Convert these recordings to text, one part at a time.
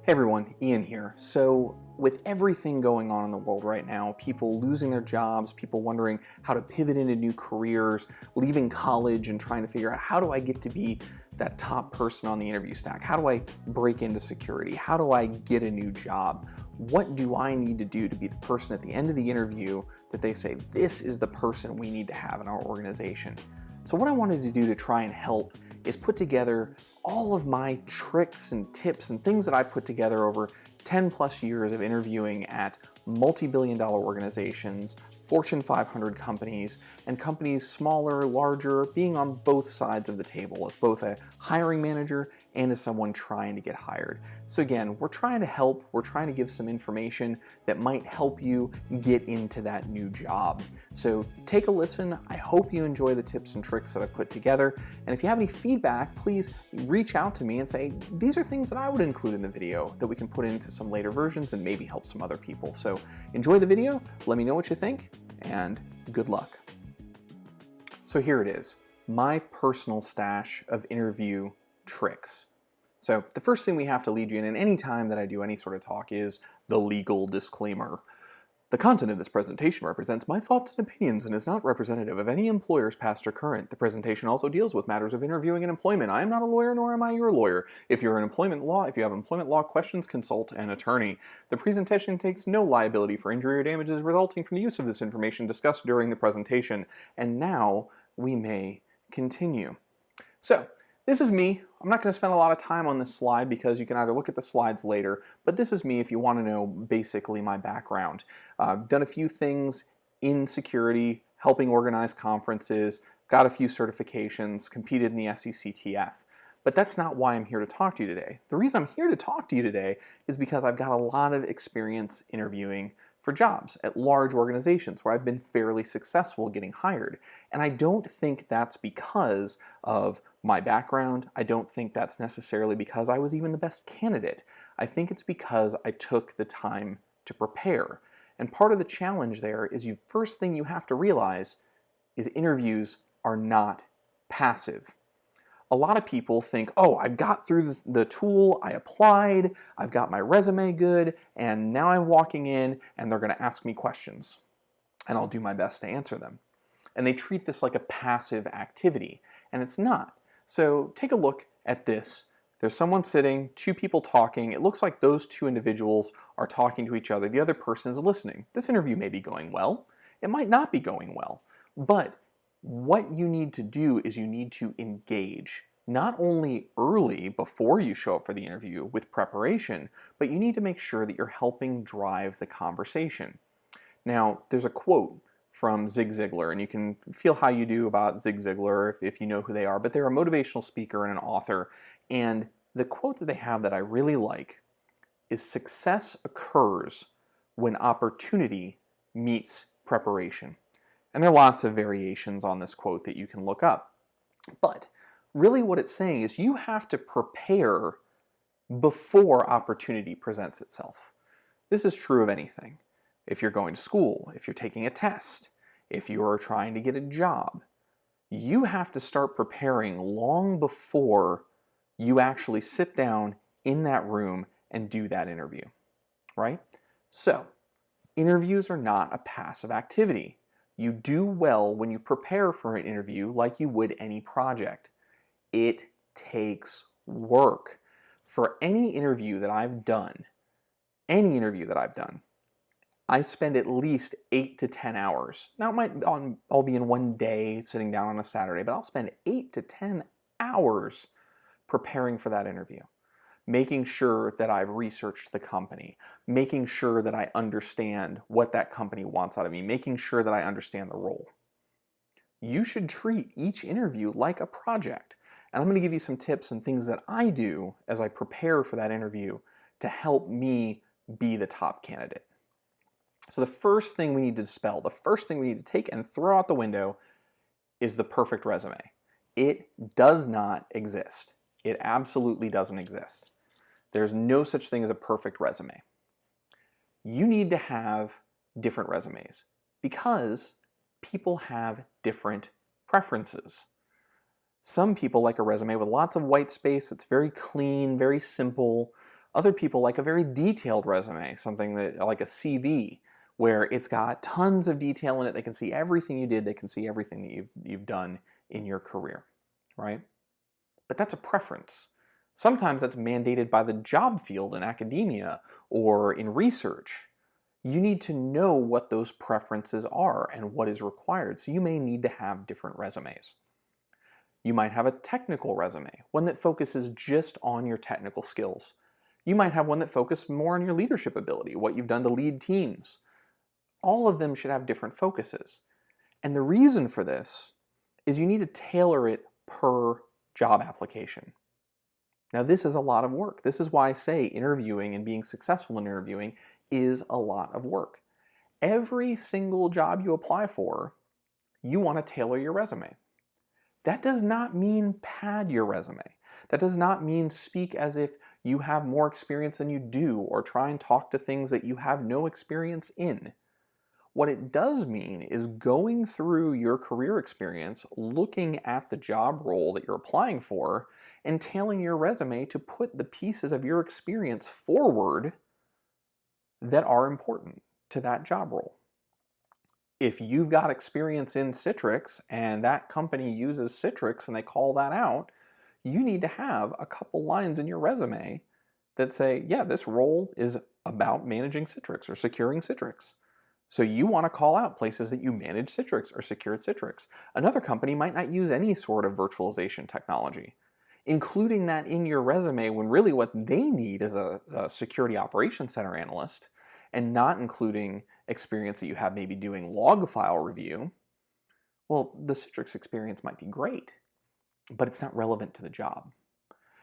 Hey everyone, Ian here. So with everything going on in the world right now, people losing their jobs, people wondering how to pivot into new careers, leaving college and trying to figure out how do I get to be that top person on the interview stack? How do I break into security? How do I get a new job? What do I need to do to be the person at the end of the interview that they say, this is the person we need to have in our organization? So what I wanted to do to try and help is put together all of my tricks and tips and things that I put together over 10 plus years of interviewing at multi-billion-dollar organizations, Fortune 500 companies, and companies smaller, larger, being on both sides of the table as both a hiring manager and as someone trying to get hired. So again, we're trying to help, we're trying to give some information that might help you get into that new job. So take a listen. I hope you enjoy the tips and tricks that I put together. And if you have any feedback, please reach out to me and say, these are things that I would include in the video that we can put into some later versions and maybe help some other people. So enjoy the video, let me know what you think, and good luck. So here it is, my personal stash of interview tricks. So the first thing we have to lead you in any time that I do any sort of talk is the legal disclaimer. The content of this presentation represents my thoughts and opinions and is not representative of any employers past or current. The presentation also deals with matters of interviewing and employment. I am not a lawyer, nor am I your lawyer. If you have employment law questions, consult an attorney. The presentation takes no liability for injury or damages resulting from the use of this information discussed during the presentation. And now we may continue. So this is me. I'm not going to spend a lot of time on this slide because you can either look at the slides later, but this is me if you want to know basically my background. I've done a few things in security, helping organize conferences, got a few certifications, competed in the SECTF. But that's not why I'm here to talk to you today. The reason I'm here to talk to you today is because I've got a lot of experience interviewing for jobs at large organizations where I've been fairly successful getting hired. And I don't think that's because of my background. I don't think that's necessarily because I was even the best candidate. I think it's because I took the time to prepare. And part of the challenge there is first thing you have to realize is interviews are not passive. A lot of people think, oh, I got through the tool, I applied, I've got my resume good, and now I'm walking in and they're going to ask me questions. And I'll do my best to answer them. And they treat this like a passive activity, and it's not. So take a look at this. There's someone sitting, two people talking. It looks like those two individuals are talking to each other. The other person is listening. This interview may be going well. It might not be going well. But what you need to do is you need to engage, not only early before you show up for the interview with preparation, but you need to make sure that you're helping drive the conversation. Now, there's a quote from Zig Ziglar, and you can feel how you do about Zig Ziglar if you know who they are, but they're a motivational speaker and an author, and the quote that they have that I really like is, "Success occurs when opportunity meets preparation." And there are lots of variations on this quote that you can look up. But really what it's saying is you have to prepare before opportunity presents itself. This is true of anything. If you're going to school, if you're taking a test, if you're trying to get a job, you have to start preparing long before you actually sit down in that room and do that interview, right? So, interviews are not a passive activity. You do well when you prepare for an interview like you would any project. It takes work. For any interview that I've done, I spend at least 8 to 10 hours. Now, it might all be in one day sitting down on a Saturday, but I'll spend 8 to 10 hours preparing for that interview. Making sure that I've researched the company, making sure that I understand what that company wants out of me, making sure that I understand the role. You should treat each interview like a project. And I'm going to give you some tips and things that I do as I prepare for that interview to help me be the top candidate. So the first thing we need to dispel, the first thing we need to take and throw out the window is the perfect resume. It does not exist. It absolutely doesn't exist. There's no such thing as a perfect resume. You need to have different resumes because people have different preferences. Some people like a resume with lots of white space. It's very clean, very simple. Other people like a very detailed resume, something that like a CV, where it's got tons of detail in it. They can see everything you did. They can see everything that you've done in your career, right? But that's a preference. Sometimes that's mandated by the job field in academia or in research. You need to know what those preferences are and what is required. So you may need to have different resumes. You might have a technical resume, one that focuses just on your technical skills. You might have one that focuses more on your leadership ability, what you've done to lead teams. All of them should have different focuses. And the reason for this is you need to tailor it per job application. Now, this is a lot of work. This is why I say interviewing and being successful in interviewing is a lot of work. Every single job you apply for, you want to tailor your resume. That does not mean pad your resume. That does not mean speak as if you have more experience than you do or try and talk to things that you have no experience in. What it does mean is going through your career experience, looking at the job role that you're applying for, and tailoring your resume to put the pieces of your experience forward that are important to that job role. If you've got experience in Citrix and that company uses Citrix and they call that out, you need to have a couple lines in your resume that say, yeah, this role is about managing Citrix or securing Citrix. So you want to call out places that you manage Citrix or secured Citrix. Another company might not use any sort of virtualization technology. Including that in your resume when really what they need is a security operations center analyst, and not including experience that you have maybe doing log file review, well, the Citrix experience might be great, but it's not relevant to the job.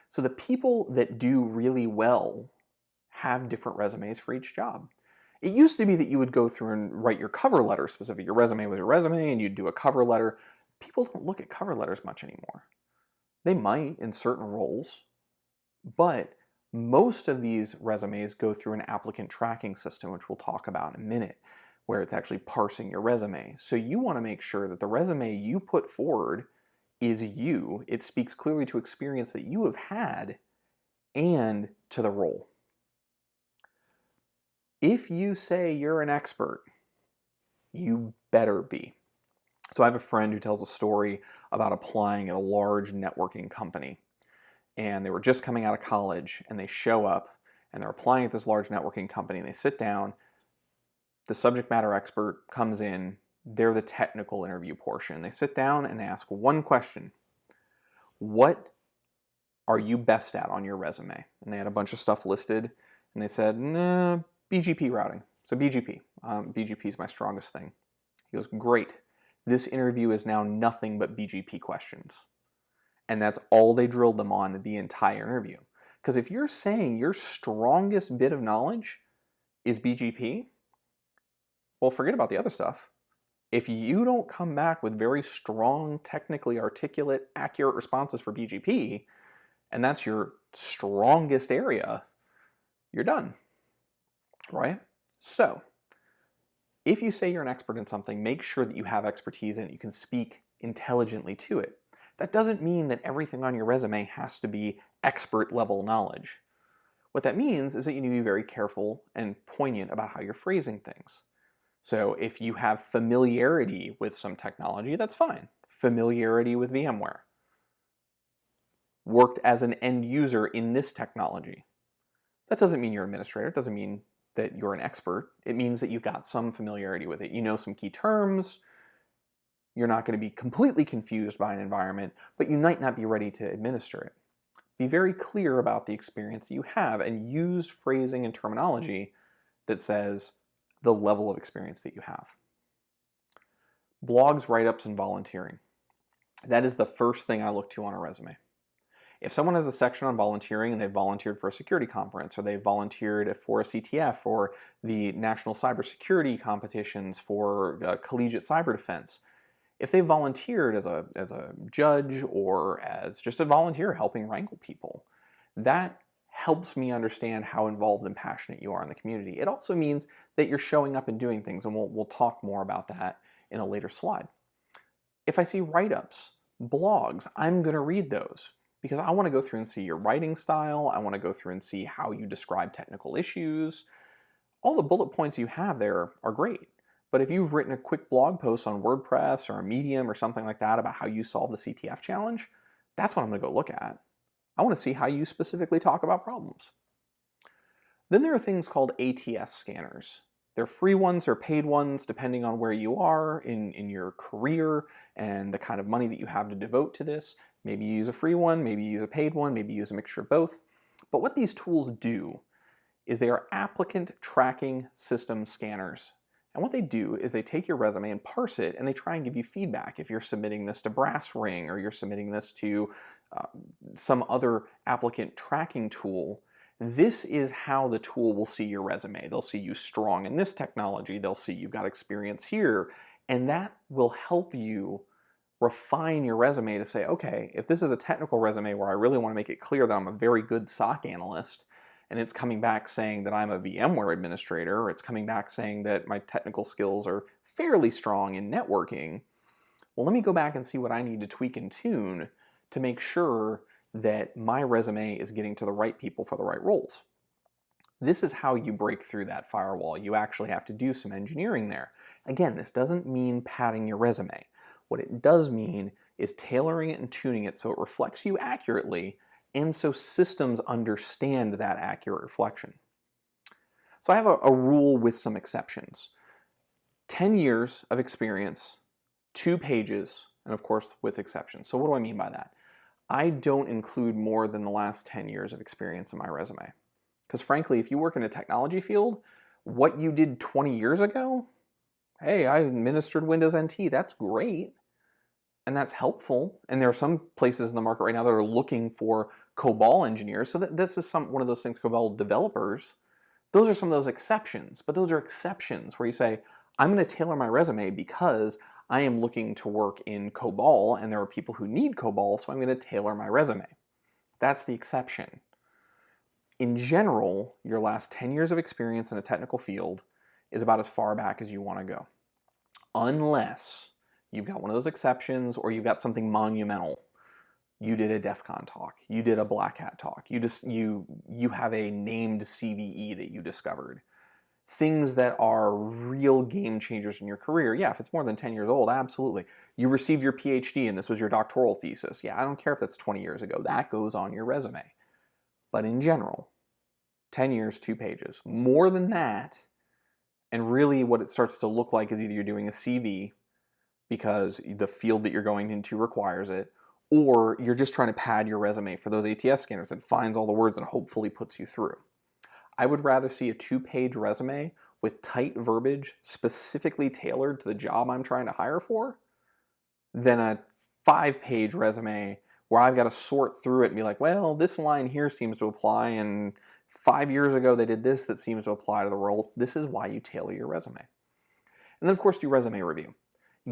So the people that do really well have different resumes for each job. It used to be that you would go through and write your cover letter specific. Your resume was your resume and you'd do a cover letter. People don't look at cover letters much anymore. They might in certain roles, but most of these resumes go through an applicant tracking system, which we'll talk about in a minute, where it's actually parsing your resume. So you want to make sure that the resume you put forward is you. It speaks clearly to experience that you have had and to the role. If you say you're an expert, you better be. So I have a friend who tells a story about applying at a large networking company. And they were just coming out of college and they show up and they're applying at this large networking company and they sit down. The subject matter expert comes in. They're the technical interview portion. They sit down and they ask one question. What are you best at on your resume? And they had a bunch of stuff listed and they said, nah, BGP routing. So BGP. BGP is my strongest thing. He goes, great. This interview is now nothing but BGP questions. And that's all they drilled them on the entire interview. Because if you're saying your strongest bit of knowledge is BGP, well, forget about the other stuff. If you don't come back with very strong, technically articulate, accurate responses for BGP, and that's your strongest area, you're done, right? So, if you say you're an expert in something, make sure that you have expertise in it. You can speak intelligently to it. That doesn't mean that everything on your resume has to be expert level knowledge. What that means is that you need to be very careful and poignant about how you're phrasing things. So if you have familiarity with some technology, that's fine. Familiarity with VMware. Worked as an end user in this technology. That doesn't mean you're an administrator. It doesn't mean that you're an expert. It means that you've got some familiarity with it. You know some key terms. You're not going to be completely confused by an environment, but you might not be ready to administer it. Be very clear about the experience that you have and use phrasing and terminology that says the level of experience that you have. Blogs, write-ups, and volunteering. That is the first thing I look to on a resume. If someone has a section on volunteering and they've volunteered for a security conference or they've volunteered for a CTF or the national cybersecurity competitions for collegiate cyber defense, if they volunteered as a judge or as just a volunteer helping wrangle people, that helps me understand how involved and passionate you are in the community. It also means that you're showing up and doing things, and we'll talk more about that in a later slide. If I see write-ups, blogs, I'm going to read those because I want to go through and see your writing style. I want to go through and see how you describe technical issues. All the bullet points you have there are great. But if you've written a quick blog post on WordPress or a Medium or something like that about how you solved a CTF challenge, that's what I'm going to go look at. I want to see how you specifically talk about problems. Then there are things called ATS scanners. They're free ones or paid ones depending on where you are in your career and the kind of money that you have to devote to this. Maybe you use a free one, maybe you use a paid one, maybe you use a mixture of both. But what these tools do is they are applicant tracking system scanners. And what they do is they take your resume and parse it, and they try and give you feedback. If you're submitting this to Brass Ring or you're submitting this to some other applicant tracking tool, this is how the tool will see your resume. They'll see you strong in this technology, they'll see you've got experience here, and that will help you refine your resume to say, okay, if this is a technical resume where I really want to make it clear that I'm a very good SOC analyst, and it's coming back saying that I'm a VMware administrator, or it's coming back saying that my technical skills are fairly strong in networking, well, let me go back and see what I need to tweak and tune to make sure that my resume is getting to the right people for the right roles. This is how you break through that firewall. You actually have to do some engineering there. Again, this doesn't mean padding your resume. What it does mean is tailoring it and tuning it so it reflects you accurately and so systems understand that accurate reflection. So I have a rule with some exceptions. 10 years of experience, 2 pages, and of course with exceptions. So what do I mean by that? I don't include more than the last 10 years of experience in my resume. Because frankly, if you work in a technology field, what you did 20 years ago, hey, I administered Windows NT, that's great. And that's helpful. And there are some places in the market right now that are looking for COBOL engineers. So this is one of those things, COBOL developers. Those are some of those exceptions. But those are exceptions where you say, I'm going to tailor my resume because I am looking to work in COBOL and there are people who need COBOL, so I'm going to tailor my resume. That's the exception. In general, your last 10 years of experience in a technical field is about as far back as you want to go. Unless you've got one of those exceptions or you've got something monumental. You did a DEF CON talk. You did a Black Hat talk. You have a named CVE that you discovered. Things that are real game changers in your career. Yeah, if it's more than 10 years old, absolutely. You received your PhD and this was your doctoral thesis. Yeah, I don't care if that's 20 years ago. That goes on your resume. But in general, 10 years, 2 pages. More than that, and really what it starts to look like is either you're doing a CV because the field that you're going into requires it, or you're just trying to pad your resume for those ATS scanners and finds all the words and hopefully puts you through. I would rather see a 2-page resume with tight verbiage specifically tailored to the job I'm trying to hire for than a 5-page resume where I've got to sort through it and be like, well, this line here seems to apply and 5 years ago they did this that seems to apply to the role. This is why you tailor your resume. And then of course do resume review.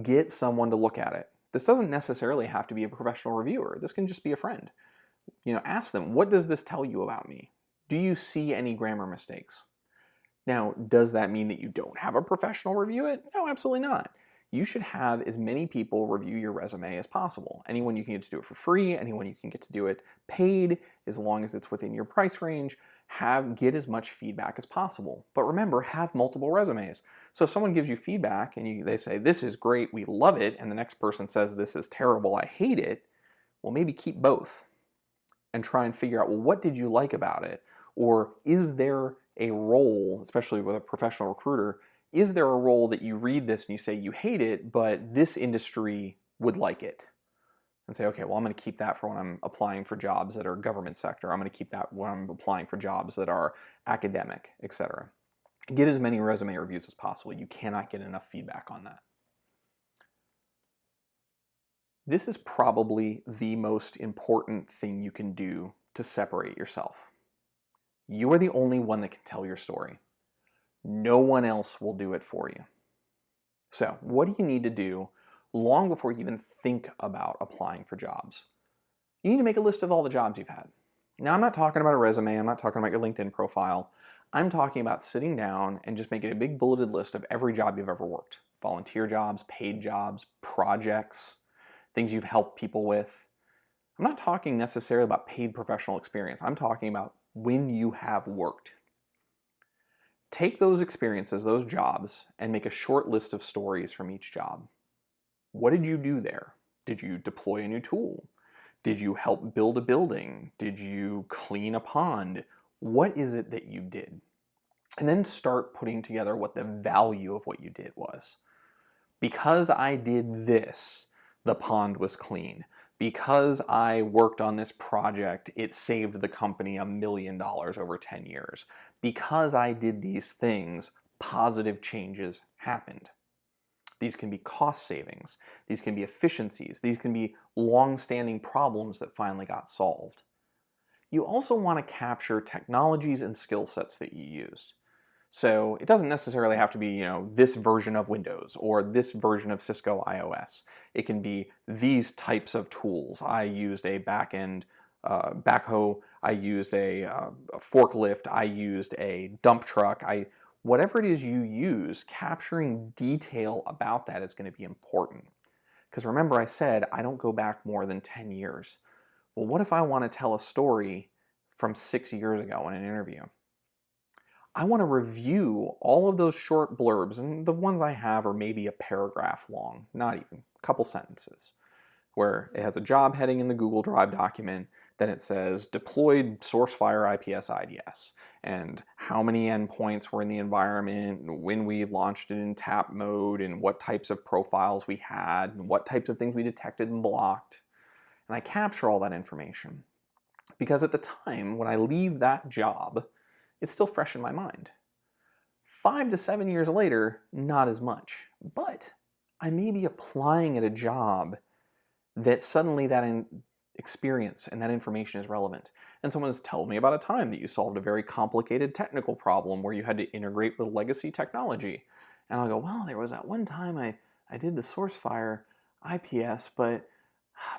Get someone to look at it. This doesn't necessarily have to be a professional reviewer. This can just be a friend. Ask them, what does this tell you about me? Do you see any grammar mistakes? Now, does that mean that you don't have a professional review it? No, absolutely not. You should have as many people review your resume as possible. Anyone you can get to do it for free, anyone you can get to do it paid, as long as it's within your price range. Get as much feedback as possible. But remember, have multiple resumes. So if someone gives you feedback and they say, this is great, we love it, and the next person says, this is terrible, I hate it, well, maybe keep both and try and figure out, well, what did you like about it? Or is there a role, especially with a professional recruiter, is there a role that you read this and you say you hate it, but this industry would like it? And say, okay, well, I'm going to keep that for when I'm applying for jobs that are government sector. I'm going to keep that when I'm applying for jobs that are academic, etc. Get as many resume reviews as possible. You cannot get enough feedback on that. This is probably the most important thing you can do to separate yourself. You are the only one that can tell your story. No one else will do it for you. So, what do you need to do long before you even think about applying for jobs? You need to make a list of all the jobs you've had. Now, I'm not talking about a resume, I'm not talking about your LinkedIn profile. I'm talking about sitting down and just making a big bulleted list of every job you've ever worked. Volunteer jobs, paid jobs, projects, things you've helped people with. I'm not talking necessarily about paid professional experience. I'm talking about when you have worked. Take those experiences, those jobs, and make a short list of stories from each job. What did you do there? Did you deploy a new tool? Did you help build a building? Did you clean a pond? What is it that you did? And then start putting together what the value of what you did was. Because I did this, the pond was clean. Because I worked on this project, it saved the company $1 million over 10 years. Because I did these things, positive changes happened. These can be cost savings. These can be efficiencies. These can be long-standing problems that finally got solved. You also want to capture technologies and skill sets that you used. So it doesn't necessarily have to be, this version of Windows or this version of Cisco iOS. It can be these types of tools. I used a backhoe, I used a forklift, I used a dump truck, whatever it is you use, capturing detail about that is going to be important. Because remember I said I don't go back more than 10 years. Well, what if I want to tell a story from 6 years ago in an interview? I want to review all of those short blurbs, and the ones I have are maybe a paragraph long, not even, a couple sentences, where it has a job heading in the Google Drive document, then it says deployed SourceFire IPS IDS, and how many endpoints were in the environment, and when we launched it in tap mode, and what types of profiles we had, and what types of things we detected and blocked. And I capture all that information. Because at the time, when I leave that job, it's still fresh in my mind. 5 to 7 years later, not as much. But I may be applying at a job that suddenly that experience and that information is relevant. And someone has told me about a time that you solved a very complicated technical problem where you had to integrate with legacy technology. And I'll go, well, there was that one time I did the SourceFire IPS, but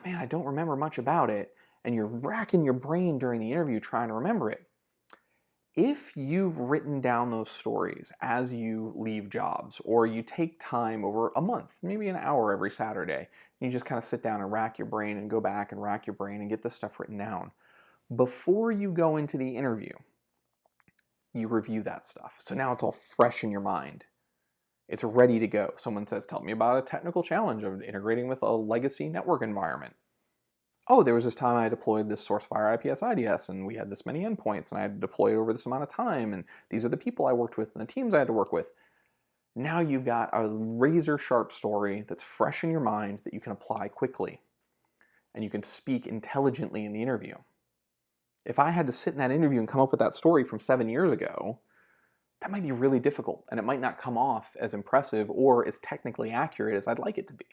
man, I don't remember much about it. And you're racking your brain during the interview trying to remember it. If you've written down those stories as you leave jobs, or you take time over a month, maybe an hour every Saturday, and you just kind of sit down and rack your brain and go back and rack your brain and get this stuff written down, before you go into the interview, you review that stuff. So now it's all fresh in your mind. It's ready to go. Someone says, tell me about a technical challenge of integrating with a legacy network environment. Oh, there was this time I deployed this SourceFire IPS IDS, and we had this many endpoints, and I had to deploy it over this amount of time, and these are the people I worked with and the teams I had to work with. Now you've got a razor-sharp story that's fresh in your mind that you can apply quickly, and you can speak intelligently in the interview. If I had to sit in that interview and come up with that story from 7 years ago, that might be really difficult, and it might not come off as impressive or as technically accurate as I'd like it to be.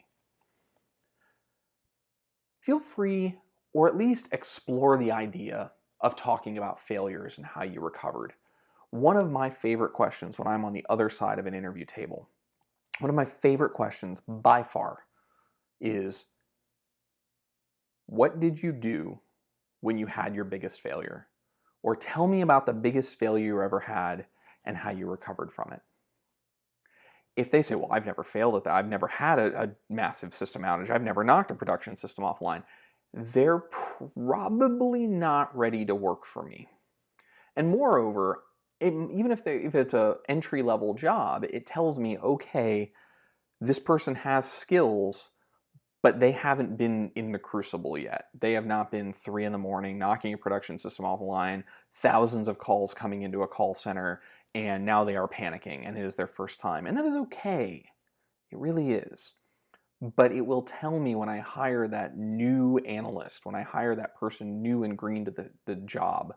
Feel free, or at least explore the idea of talking about failures and how you recovered. One of my favorite questions when I'm on the other side of an interview table, one of my favorite questions by far is, what did you do when you had your biggest failure? Or tell me about the biggest failure you ever had and how you recovered from it. If they say, well, I've never failed at that, I've never had a massive system outage, I've never knocked a production system offline, they're probably not ready to work for me. And moreover, even if it's an entry-level job, it tells me, okay, this person has skills, but they haven't been in the crucible yet. They have not been 3 in the morning, knocking a production system offline, thousands of calls coming into a call center, and now they are panicking, and it is their first time. And that is okay. It really is. But it will tell me when I hire that new analyst, when I hire that person new and green to the job,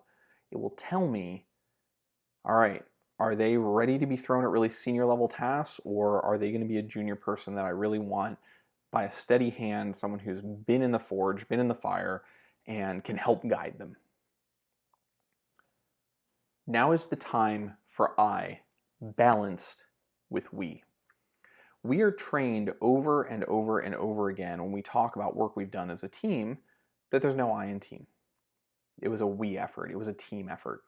it will tell me, all right, are they ready to be thrown at really senior level tasks, or are they going to be a junior person that I really want by a steady hand, someone who's been in the forge, been in the fire, and can help guide them? Now is the time for I balanced with we. We are trained over and over and over again when we talk about work we've done as a team that there's no I in team. It was a we effort. It was a team effort.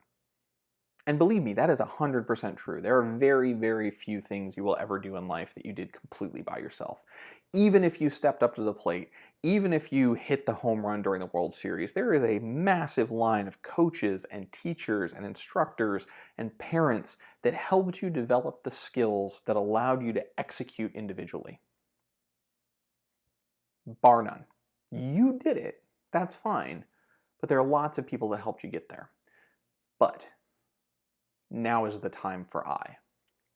And believe me, that is 100% true. There are very, very few things you will ever do in life that you did completely by yourself. Even if you stepped up to the plate, even if you hit the home run during the World Series, there is a massive line of coaches and teachers and instructors and parents that helped you develop the skills that allowed you to execute individually. Bar none. You did it. That's fine. But there are lots of people that helped you get there. But now is the time for I.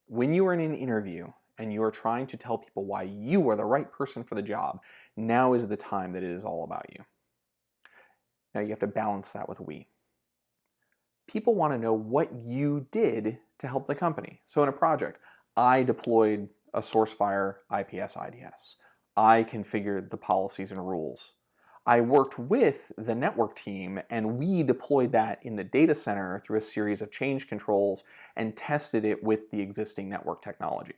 When you are in an interview and you are trying to tell people why you are the right person for the job, now is the time that it is all about you. Now you have to balance that with we. People want to know what you did to help the company. So in a project, I deployed a SourceFire IPS IDS. I configured the policies and rules. I worked with the network team and we deployed that in the data center through a series of change controls and tested it with the existing network technology.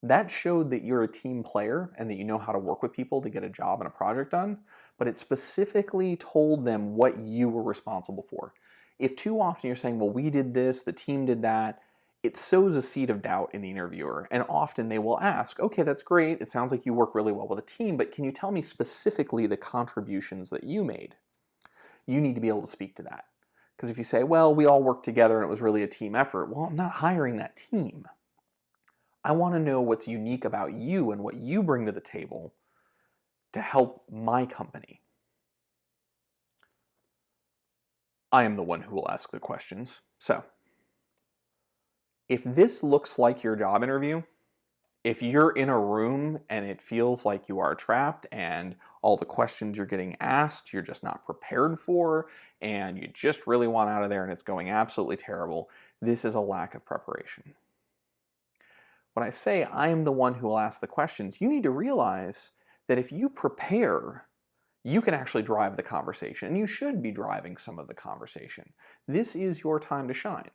That showed that you're a team player and that you know how to work with people to get a job and a project done, but it specifically told them what you were responsible for. If too often you're saying, well, we did this, the team did that, it sows a seed of doubt in the interviewer, and often they will ask, okay, that's great, it sounds like you work really well with a team, but can you tell me specifically the contributions that you made? You need to be able to speak to that. Because if you say, well, we all worked together and it was really a team effort, well, I'm not hiring that team. I want to know what's unique about you and what you bring to the table to help my company. I am the one who will ask the questions. So, if this looks like your job interview, if you're in a room and it feels like you are trapped and all the questions you're getting asked you're just not prepared for and you just really want out of there and it's going absolutely terrible, this is a lack of preparation. When I say I am the one who will ask the questions, you need to realize that if you prepare, you can actually drive the conversation, and you should be driving some of the conversation. This is your time to shine.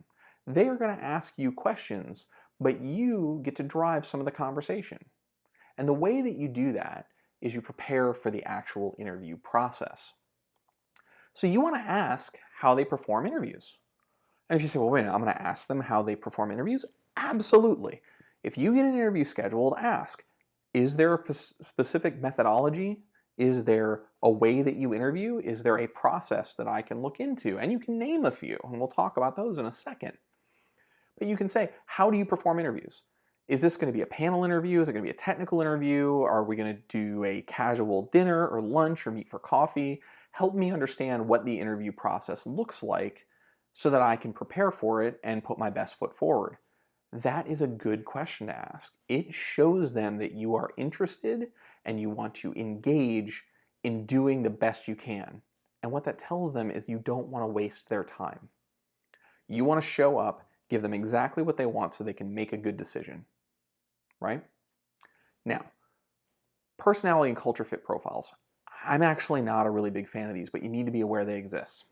They are going to ask you questions, but you get to drive some of the conversation. And the way that you do that is you prepare for the actual interview process. So you want to ask how they perform interviews. And if you say, well, wait a minute, I'm going to ask them how they perform interviews? Absolutely. If you get an interview scheduled, ask, is there a specific methodology? Is there a way that you interview? Is there a process that I can look into? And you can name a few, and we'll talk about those in a second. But you can say, how do you perform interviews? Is this going to be a panel interview? Is it going to be a technical interview? Are we going to do a casual dinner or lunch or meet for coffee? Help me understand what the interview process looks like so that I can prepare for it and put my best foot forward. That is a good question to ask. It shows them that you are interested and you want to engage in doing the best you can. And what that tells them is you don't want to waste their time. You want to show up, give them exactly what they want so they can make a good decision, right? Now, personality and culture fit profiles. I'm actually not a really big fan of these, but you need to be aware they exist.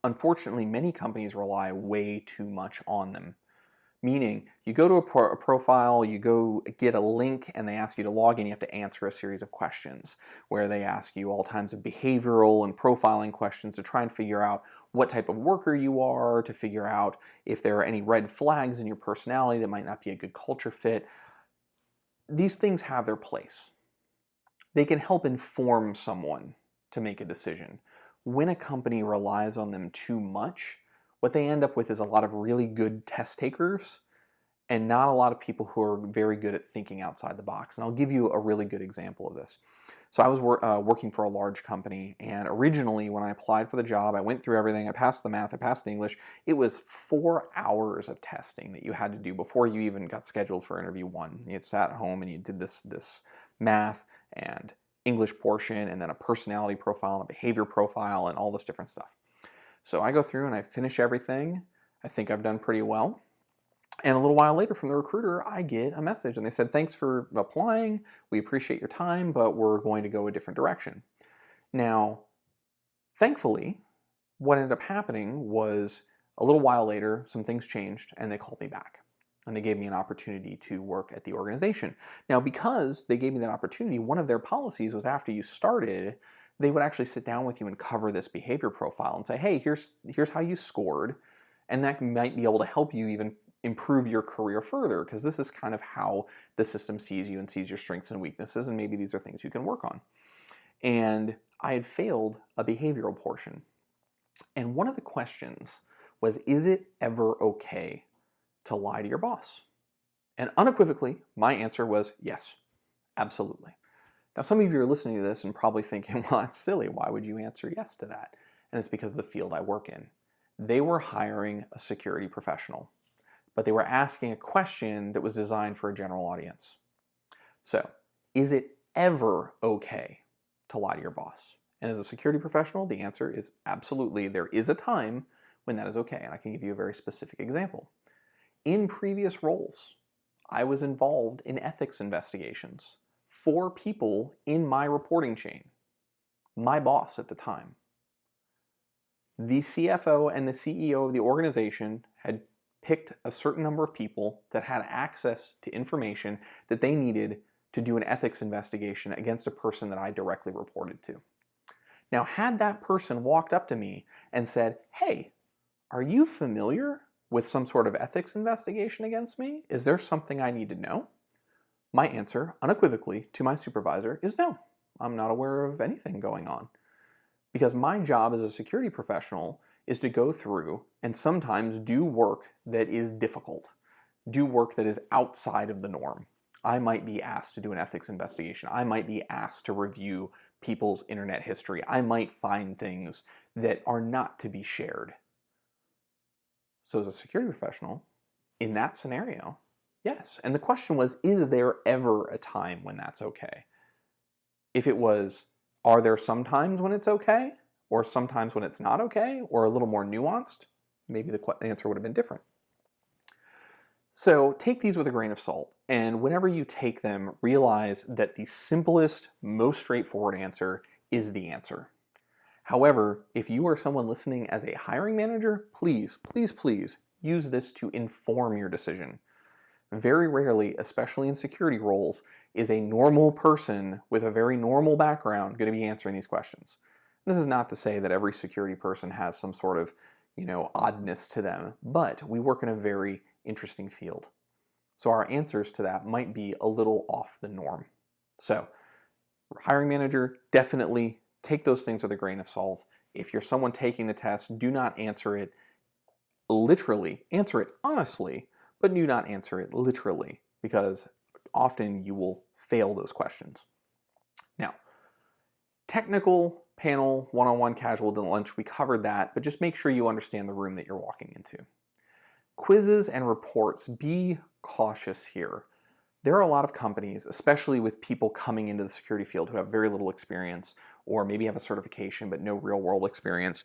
Unfortunately, many companies rely way too much on them. Meaning, you go to a profile, you go get a link, and they ask you to log in, you have to answer a series of questions where they ask you all kinds of behavioral and profiling questions to try and figure out what type of worker you are, to figure out if there are any red flags in your personality that might not be a good culture fit. These things have their place. They can help inform someone to make a decision. When a company relies on them too much, what they end up with is a lot of really good test takers and not a lot of people who are very good at thinking outside the box. And I'll give you a really good example of this. So I was working for a large company, and originally when I applied for the job, I went through everything, I passed the math, I passed the English. It was 4 hours of testing that you had to do before you even got scheduled for interview one. You sat at home and you did this math and English portion, and then a personality profile and a behavior profile and all this different stuff. So I go through and I finish everything. I think I've done pretty well. And a little while later from the recruiter, I get a message and they said, thanks for applying. We appreciate your time, but we're going to go a different direction. Now, thankfully, what ended up happening was a little while later, some things changed and they called me back. And they gave me an opportunity to work at the organization. Now, because they gave me that opportunity, one of their policies was after you started, they would actually sit down with you and cover this behavior profile and say, hey, here's how you scored. And that might be able to help you even improve your career further, because this is kind of how the system sees you and sees your strengths and weaknesses, and maybe these are things you can work on. And I had failed a behavioral portion. And one of the questions was, is it ever okay to lie to your boss? And unequivocally, my answer was yes, absolutely. Now, some of you are listening to this and probably thinking, well, that's silly. Why would you answer yes to that? And it's because of the field I work in. They were hiring a security professional, but they were asking a question that was designed for a general audience. So, is it ever okay to lie to your boss? And as a security professional, the answer is absolutely. There is a time when that is okay, and I can give you a very specific example. In previous roles, I was involved in ethics investigations for people in my reporting chain, my boss at the time. The CFO and the CEO of the organization had picked a certain number of people that had access to information that they needed to do an ethics investigation against a person that I directly reported to. Now, had that person walked up to me and said, hey, are you familiar with some sort of ethics investigation against me? Is there something I need to know? My answer, unequivocally, to my supervisor is no. I'm not aware of anything going on. Because my job as a security professional is to go through and sometimes do work that is difficult, do work that is outside of the norm. I might be asked to do an ethics investigation. I might be asked to review people's internet history. I might find things that are not to be shared. So as a security professional, in that scenario, yes. And the question was, is there ever a time when that's okay? If it was, are there some times when it's okay? Or sometimes when it's not okay? Or a little more nuanced? Maybe the answer would have been different. So take these with a grain of salt, and whenever you take them, realize that the simplest, most straightforward answer is the answer. However, if you are someone listening as a hiring manager, please, please, please use this to inform your decision. Very rarely, especially in security roles, is a normal person with a very normal background going to be answering these questions. This is not to say that every security person has some sort of, oddness to them, but we work in a very interesting field. So our answers to that might be a little off the norm. So, hiring manager, definitely take those things with a grain of salt. If you're someone taking the test, do not answer it literally. Answer it honestly, but do not answer it literally, because often you will fail those questions. Now, technical panel, one-on-one, casual lunch, we covered that, but just make sure you understand the room that you're walking into. Quizzes and reports, be cautious here. There are a lot of companies, especially with people coming into the security field who have very little experience, or maybe have a certification but no real-world experience.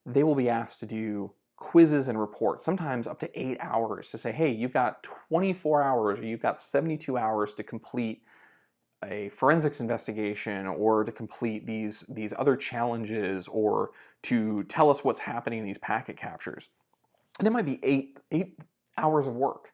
They will be asked to do quizzes and reports, sometimes up to 8 hours, to say, hey, you've got 24 hours or you've got 72 hours to complete a forensics investigation, or to complete these other challenges, or to tell us what's happening in these packet captures. And it might be eight hours of work.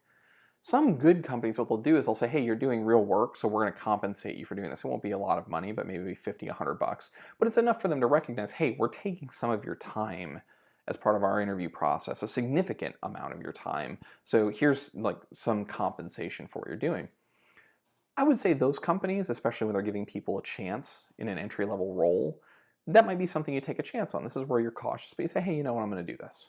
Some good companies, what they'll do is they'll say, hey, you're doing real work, so we're going to compensate you for doing this. It won't be a lot of money, but maybe $50, $100. But it's enough for them to recognize, hey, we're taking some of your time as part of our interview process, a significant amount of your time. So here's like some compensation for what you're doing. I would say those companies, especially when they're giving people a chance in an entry-level role, that might be something you take a chance on. This is where you're cautious, but you say, hey, you know what, I'm going to do this.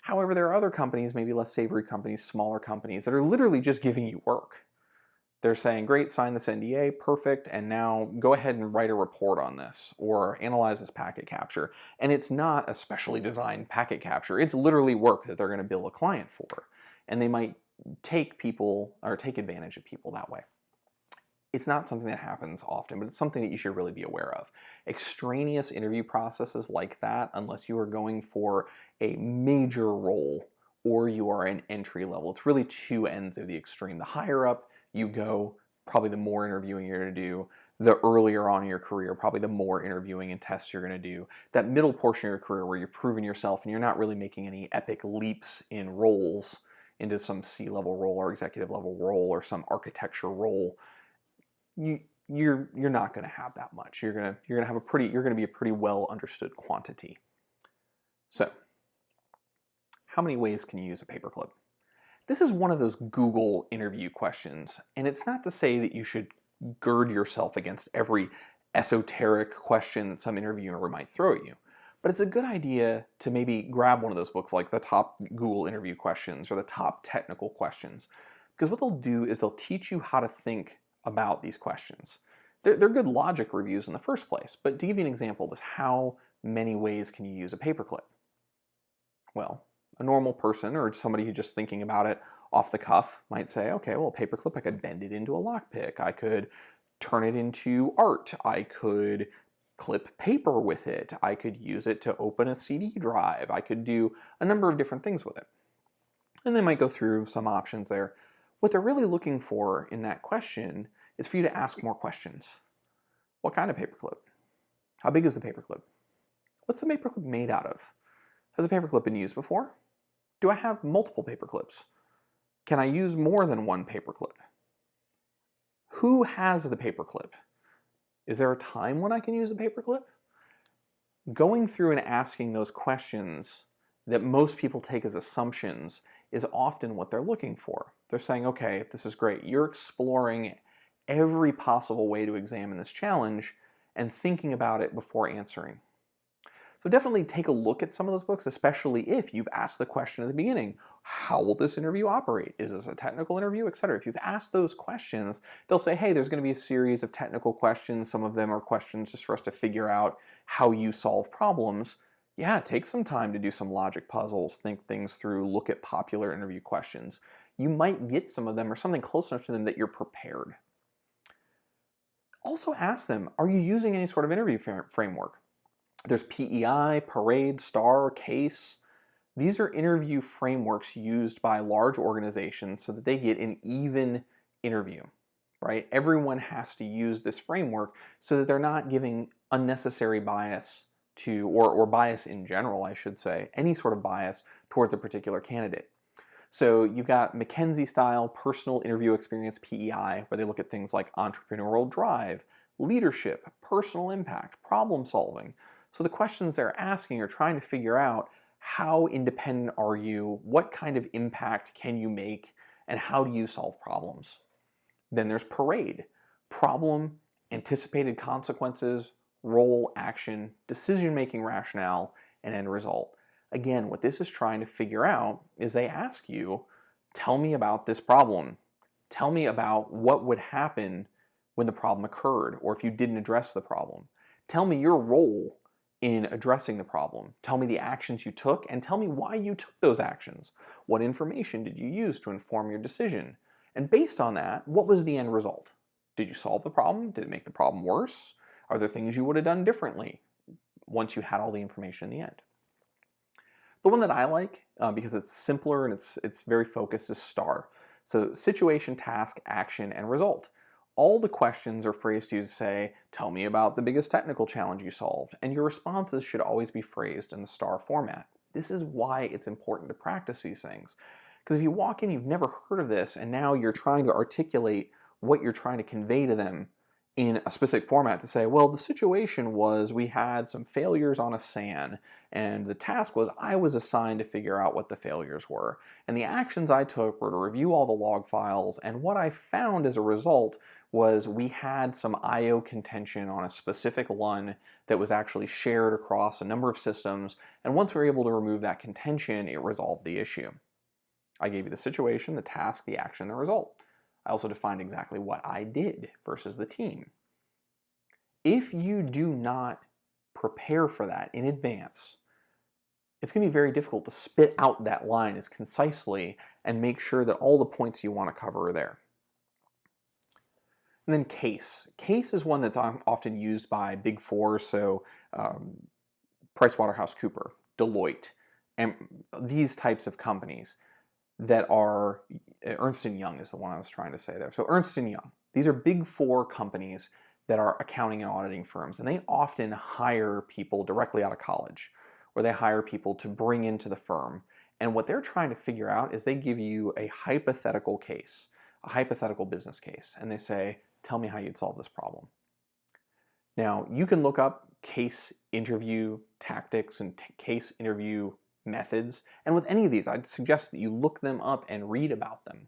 However, there are other companies, maybe less savory companies, smaller companies, that are literally just giving you work. They're saying, great, sign this NDA, perfect, and now go ahead and write a report on this, or analyze this packet capture. And it's not a specially designed packet capture. It's literally work that they're going to bill a client for. And they might take people, or take advantage of people that way. It's not something that happens often, but it's something that you should really be aware of. Extraneous interview processes like that, unless you are going for a major role or you are an entry level, it's really two ends of the extreme. The higher up you go, probably the more interviewing you're going to do. The earlier on in your career, probably the more interviewing and tests you're going to do. That middle portion of your career where you're proving yourself and you're not really making any epic leaps in roles into some C-level role or executive level role or some architecture role, you're not going to have that much. You're going to be a pretty well understood quantity. So, how many ways can you use a paperclip? This is one of those Google interview questions, and it's not to say that you should gird yourself against every esoteric question that some interviewer might throw at you. But it's a good idea to maybe grab one of those books like the top Google interview questions or the top technical questions. Because what they'll do is they'll teach you how to think about these questions. They're good logic reviews in the first place, but to give you an example of this, how many ways can you use a paperclip? Well, a normal person or somebody who's just thinking about it off the cuff might say, okay, well, a paperclip, I could bend it into a lockpick. I could turn it into art. I could clip paper with it. I could use it to open a CD drive. I could do a number of different things with it. And they might go through some options there. What they're really looking for in that question is for you to ask more questions. What kind of paperclip? How big is the paperclip? What's the paperclip made out of? Has a paperclip been used before? Do I have multiple paperclips? Can I use more than one paperclip? Who has the paperclip? Is there a time when I can use a paperclip? Going through and asking those questions that most people take as assumptions is often what they're looking for. They're saying, okay, this is great. You're exploring every possible way to examine this challenge and thinking about it before answering. So definitely take a look at some of those books, especially if you've asked the question at the beginning, how will this interview operate? Is this a technical interview, etc.? If you've asked those questions, they'll say, hey, there's going to be a series of technical questions. Some of them are questions just for us to figure out how you solve problems. Yeah, take some time to do some logic puzzles, think things through, look at popular interview questions. You might get some of them or something close enough to them that you're prepared. Also ask them, are you using any sort of interview framework? There's PEI, Parade, STAR, CASE. These are interview frameworks used by large organizations so that they get an even interview, right? Everyone has to use this framework so that they're not giving unnecessary bias to, or bias in general, I should say, any sort of bias towards a particular candidate. So you've got McKinsey style personal interview experience, PEI, where they look at things like entrepreneurial drive, leadership, personal impact, problem solving. So the questions they're asking are trying to figure out how independent are you, what kind of impact can you make, and how do you solve problems. Then there's Parade, problem, anticipated consequences, role, action, decision-making rationale, and end result. Again, what this is trying to figure out is they ask you, tell me about this problem. Tell me about what would happen when the problem occurred or if you didn't address the problem. Tell me your role in addressing the problem. Tell me the actions you took and tell me why you took those actions. What information did you use to inform your decision? And based on that, what was the end result? Did you solve the problem? Did it make the problem worse? Are there things you would have done differently once you had all the information in the end? The one that I like, because it's simpler and it's very focused, is STAR. So situation, task, action, and result. All the questions are phrased to say, tell me about the biggest technical challenge you solved, and your responses should always be phrased in the STAR format. This is why it's important to practice these things. Because if you walk in, you've never heard of this, and now you're trying to articulate what you're trying to convey to them in a specific format to say, well, the situation was we had some failures on a SAN, and the task was I was assigned to figure out what the failures were. And the actions I took were to review all the log files, and what I found as a result was we had some I/O contention on a specific LUN that was actually shared across a number of systems, and once we were able to remove that contention, it resolved the issue. I gave you the situation, the task, the action, the result. I also defined exactly what I did versus the team. If you do not prepare for that in advance, it's going to be very difficult to spit out that line as concisely and make sure that all the points you want to cover are there. And then CASE. CASE is one that's often used by Big Four, so PricewaterhouseCoopers, Deloitte, and these types of companies that are, Ernst & Young is the one I was trying to say there. So Ernst & Young, these are Big Four companies that are accounting and auditing firms, and they often hire people directly out of college, or they hire people to bring into the firm. And what they're trying to figure out is they give you a hypothetical case, a hypothetical business case, and they say, tell me how you'd solve this problem. Now, you can look up case interview tactics and case interview methods. And with any of these, I'd suggest that you look them up and read about them.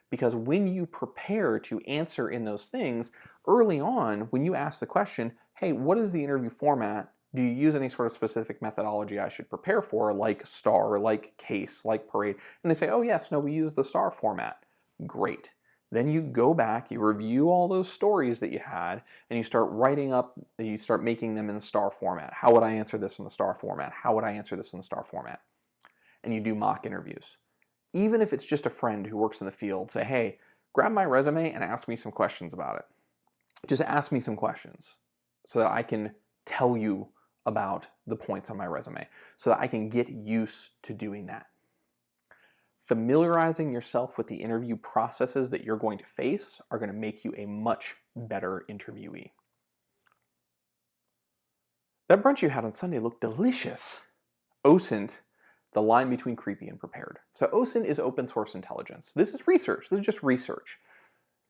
Because when you prepare to answer in those things, early on, when you ask the question, hey, what is the interview format? Do you use any sort of specific methodology I should prepare for, like STAR, like CASE, like Parade? And they say, oh yes, no, we use the STAR format. Great. Then you go back, you review all those stories that you had, and you start writing up, you start making them in the STAR format. How would I answer this in the STAR format? How would I answer this in the STAR format? And you do mock interviews. Even if it's just a friend who works in the field, say, hey, grab my resume and ask me some questions about it. Just ask me some questions so that I can tell you about the points on my resume, so that I can get used to doing that. Familiarizing yourself with the interview processes that you're going to face are going to make you a much better interviewee. That brunch you had on Sunday looked delicious. Osen, the line between creepy and prepared. So Osen is open source intelligence. This is research. This is just research.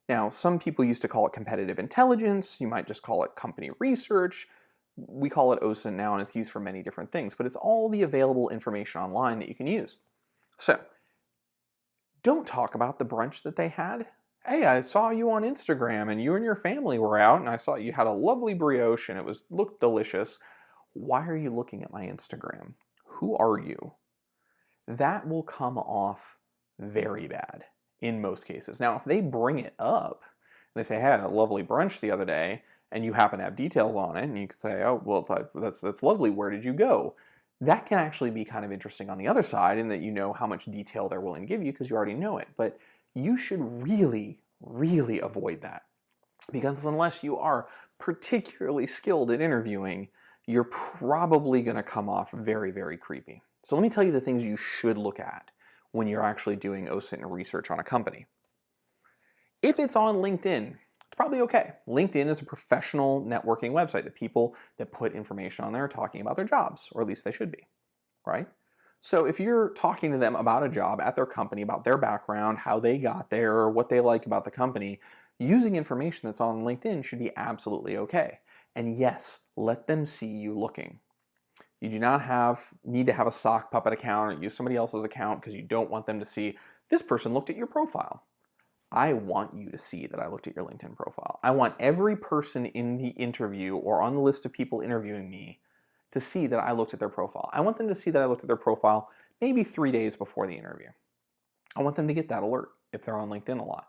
Now, some people used to call it competitive intelligence. You might just call it company research. We call it Osen now, and it's used for many different things, but it's all the available information online that you can use. So, don't talk about the brunch that they had. Hey, I saw you on Instagram and you and your family were out and I saw you had a lovely brioche and it looked delicious. Why are you looking at my Instagram? Who are you? That will come off very bad in most cases. Now, if they bring it up, and they say, hey, I had a lovely brunch the other day, and you happen to have details on it, and you can say, oh, well, that's lovely, where did you go? That can actually be kind of interesting on the other side, in that you know how much detail they're willing to give you because you already know it. But you should really, really avoid that. Because unless you are particularly skilled at interviewing, you're probably going to come off very, very creepy. So let me tell you the things you should look at when you're actually doing Osen research on a company. If it's on LinkedIn, it's probably okay. LinkedIn is a professional networking website. The people that put information on there are talking about their jobs, or at least they should be, right? So if you're talking to them about a job at their company, about their background, how they got there, what they like about the company, using information that's on LinkedIn should be absolutely okay. And yes, let them see you looking. You do not need to have a sock puppet account or use somebody else's account because you don't want them to see, this person looked at your profile. I want you to see that I looked at your LinkedIn profile. I want every person in the interview or on the list of people interviewing me to see that I looked at their profile. I want them to see that I looked at their profile maybe 3 days before the interview. I want them to get that alert if they're on LinkedIn a lot.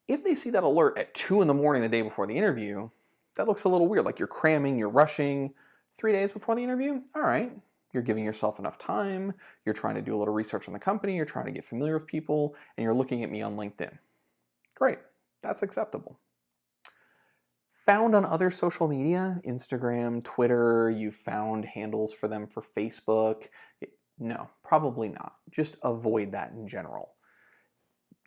If they see that alert at 2 in the morning the day before the interview, that looks a little weird, like you're cramming, you're rushing. 3 days before the interview? All right. You're giving yourself enough time, you're trying to do a little research on the company, you're trying to get familiar with people, and you're looking at me on LinkedIn. Great, that's acceptable. Found on other social media, Instagram, Twitter, you've found handles for them for Facebook. No, probably not. Just avoid that in general.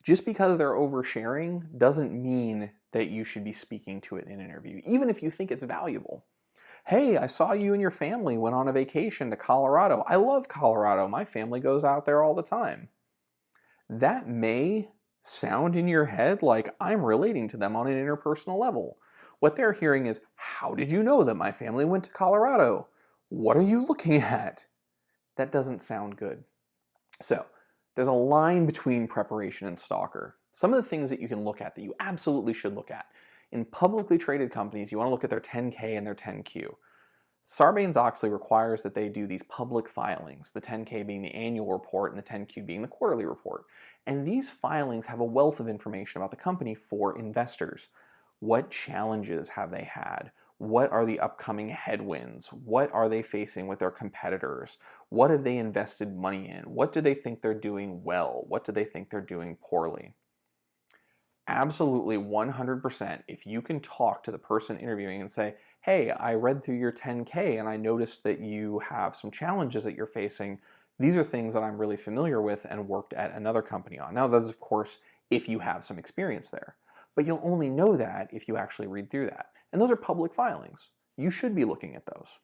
Just because they're oversharing doesn't mean that you should be speaking to it in an interview, even if you think it's valuable. Hey, I saw you and your family went on a vacation to Colorado. I love Colorado. My family goes out there all the time. That may sound in your head like I'm relating to them on an interpersonal level. What they're hearing is, how did you know that my family went to Colorado? What are you looking at? That doesn't sound good. So, there's a line between preparation and stalker. Some of the things that you can look at that you absolutely should look at. In publicly traded companies, you want to look at their 10K and their 10Q. Sarbanes-Oxley requires that they do these public filings, the 10K being the annual report and the 10Q being the quarterly report. And these filings have a wealth of information about the company for investors. What challenges have they had? What are the upcoming headwinds? What are they facing with their competitors? What have they invested money in? What do they think they're doing well? What do they think they're doing poorly? Absolutely 100%, if you can talk to the person interviewing and say, hey, I read through your 10K and I noticed that you have some challenges that you're facing. These are things that I'm really familiar with and worked at another company on. Now, that's of course if you have some experience there. But you'll only know that if you actually read through that. And those are public filings. You should be looking at those.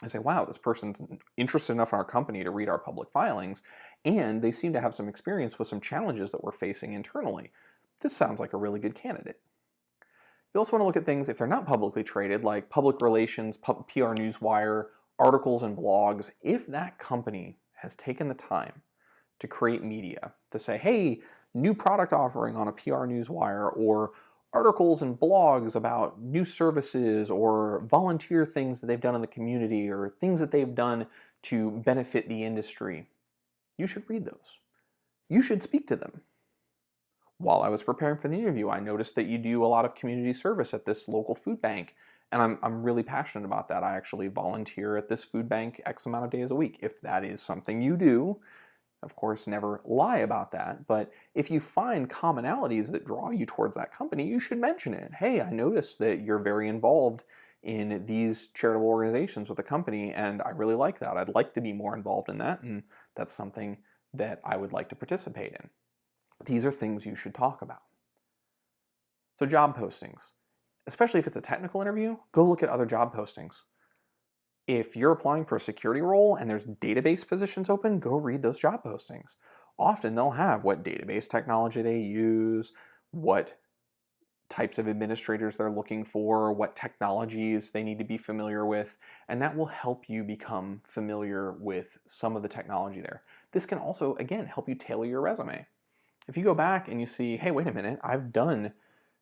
I say, wow, this person's interested enough in our company to read our public filings, and they seem to have some experience with some challenges that we're facing internally. This sounds like a really good candidate. You also want to look at things if they're not publicly traded, like public relations, PR Newswire, articles and blogs. If that company has taken the time to create media, to say, hey, new product offering on a PR newswire, or articles and blogs about new services or volunteer things that they've done in the community or things that they've done to benefit the industry, you should read those. You should speak to them. While I was preparing for the interview, I noticed that you do a lot of community service at this local food bank, and I'm really passionate about that. I actually volunteer at this food bank X amount of days a week. If that is something you do, of course, never lie about that, but if you find commonalities that draw you towards that company, you should mention it. Hey, I noticed that you're very involved in these charitable organizations with the company, and I really like that. I'd like to be more involved in that, and that's something that I would like to participate in. These are things you should talk about. So job postings, especially if it's a technical interview, go look at other job postings. If you're applying for a security role and there's database positions open, go read those job postings. Often they'll have what database technology they use, what types of administrators they're looking for, what technologies they need to be familiar with, and that will help you become familiar with some of the technology there. This can also, again, help you tailor your resume. If you go back and you see, hey, wait a minute, I've done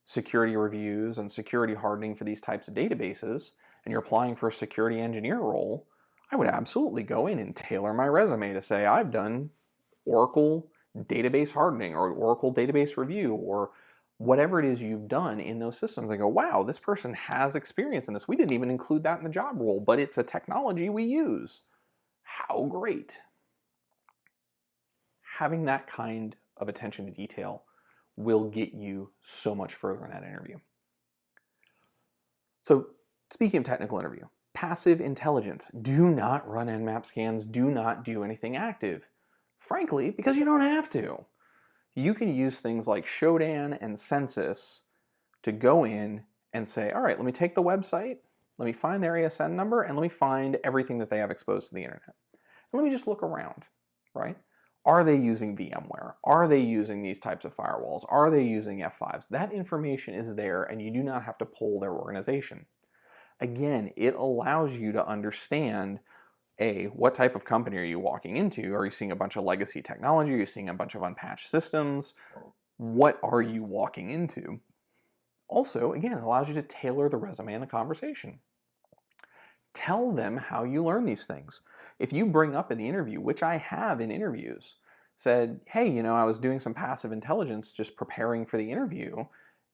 security reviews and security hardening for these types of databases, and you're applying for a security engineer role, I would absolutely go in and tailor my resume to say I've done Oracle database hardening or Oracle database review or whatever it is you've done in those systems. And go, wow, this person has experience in this. We didn't even include that in the job role, but it's a technology we use. How great. Having that kind of attention to detail will get you so much further in that interview. So speaking of technical interview, passive intelligence. Do not run Nmap scans. Do not do anything active. Frankly, because you don't have to. You can use things like Shodan and Census to go in and say, all right, let me take the website, let me find their ASN number, and let me find everything that they have exposed to the internet. And let me just look around, right? Are they using VMware? Are they using these types of firewalls? Are they using F5s? That information is there, and you do not have to poll their organization. Again, it allows you to understand, A, what type of company are you walking into? Are you seeing a bunch of legacy technology? Are you seeing a bunch of unpatched systems? What are you walking into? Also, again, it allows you to tailor the resume and the conversation. Tell them how you learn these things. If you bring up in the interview, which I have in interviews, said, hey, I was doing some passive intelligence just preparing for the interview,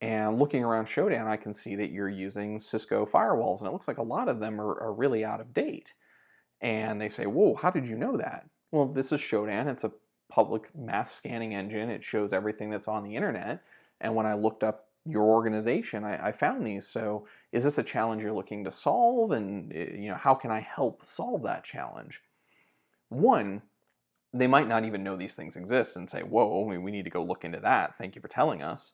and looking around Shodan, I can see that you're using Cisco firewalls, and it looks like a lot of them are really out of date. And they say, whoa, how did you know that? Well, this is Shodan. It's a public mass scanning engine. It shows everything that's on the internet. And when I looked up your organization, I found these. So is this a challenge you're looking to solve? And how can I help solve that challenge? One, they might not even know these things exist and say, whoa, we need to go look into that. Thank you for telling us.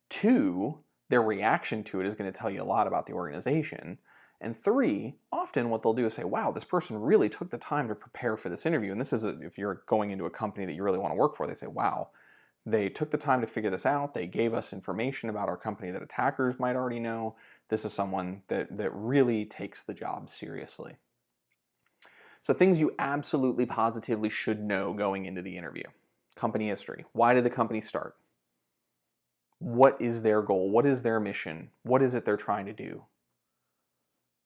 Two, their reaction to it is going to tell you a lot about the organization. And three, often what they'll do is say, wow, this person really took the time to prepare for this interview. And this is, if you're going into a company that you really want to work for, they say, wow, they took the time to figure this out. They gave us information about our company that attackers might already know. This is someone that really takes the job seriously. So things you absolutely positively should know going into the interview. Company history. Why did the company start? What is their goal? What is their mission? What is it they're trying to do?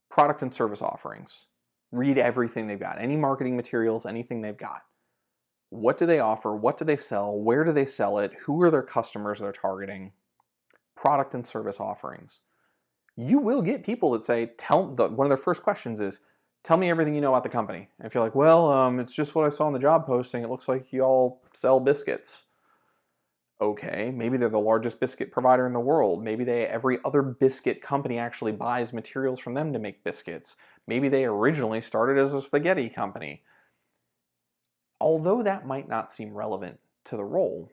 Product and service offerings. Read everything they've got. Any marketing materials, anything they've got. What do they offer? What do they sell? Where do they sell it? Who are their customers they're targeting? Product and service offerings. You will get people that say, one of their first questions is, tell me everything you know about the company. And if you're like, well, it's just what I saw in the job posting. It looks like you all sell biscuits. Okay, maybe they're the largest biscuit provider in the world. Maybe every other biscuit company actually buys materials from them to make biscuits. Maybe they originally started as a spaghetti company. Although that might not seem relevant to the role,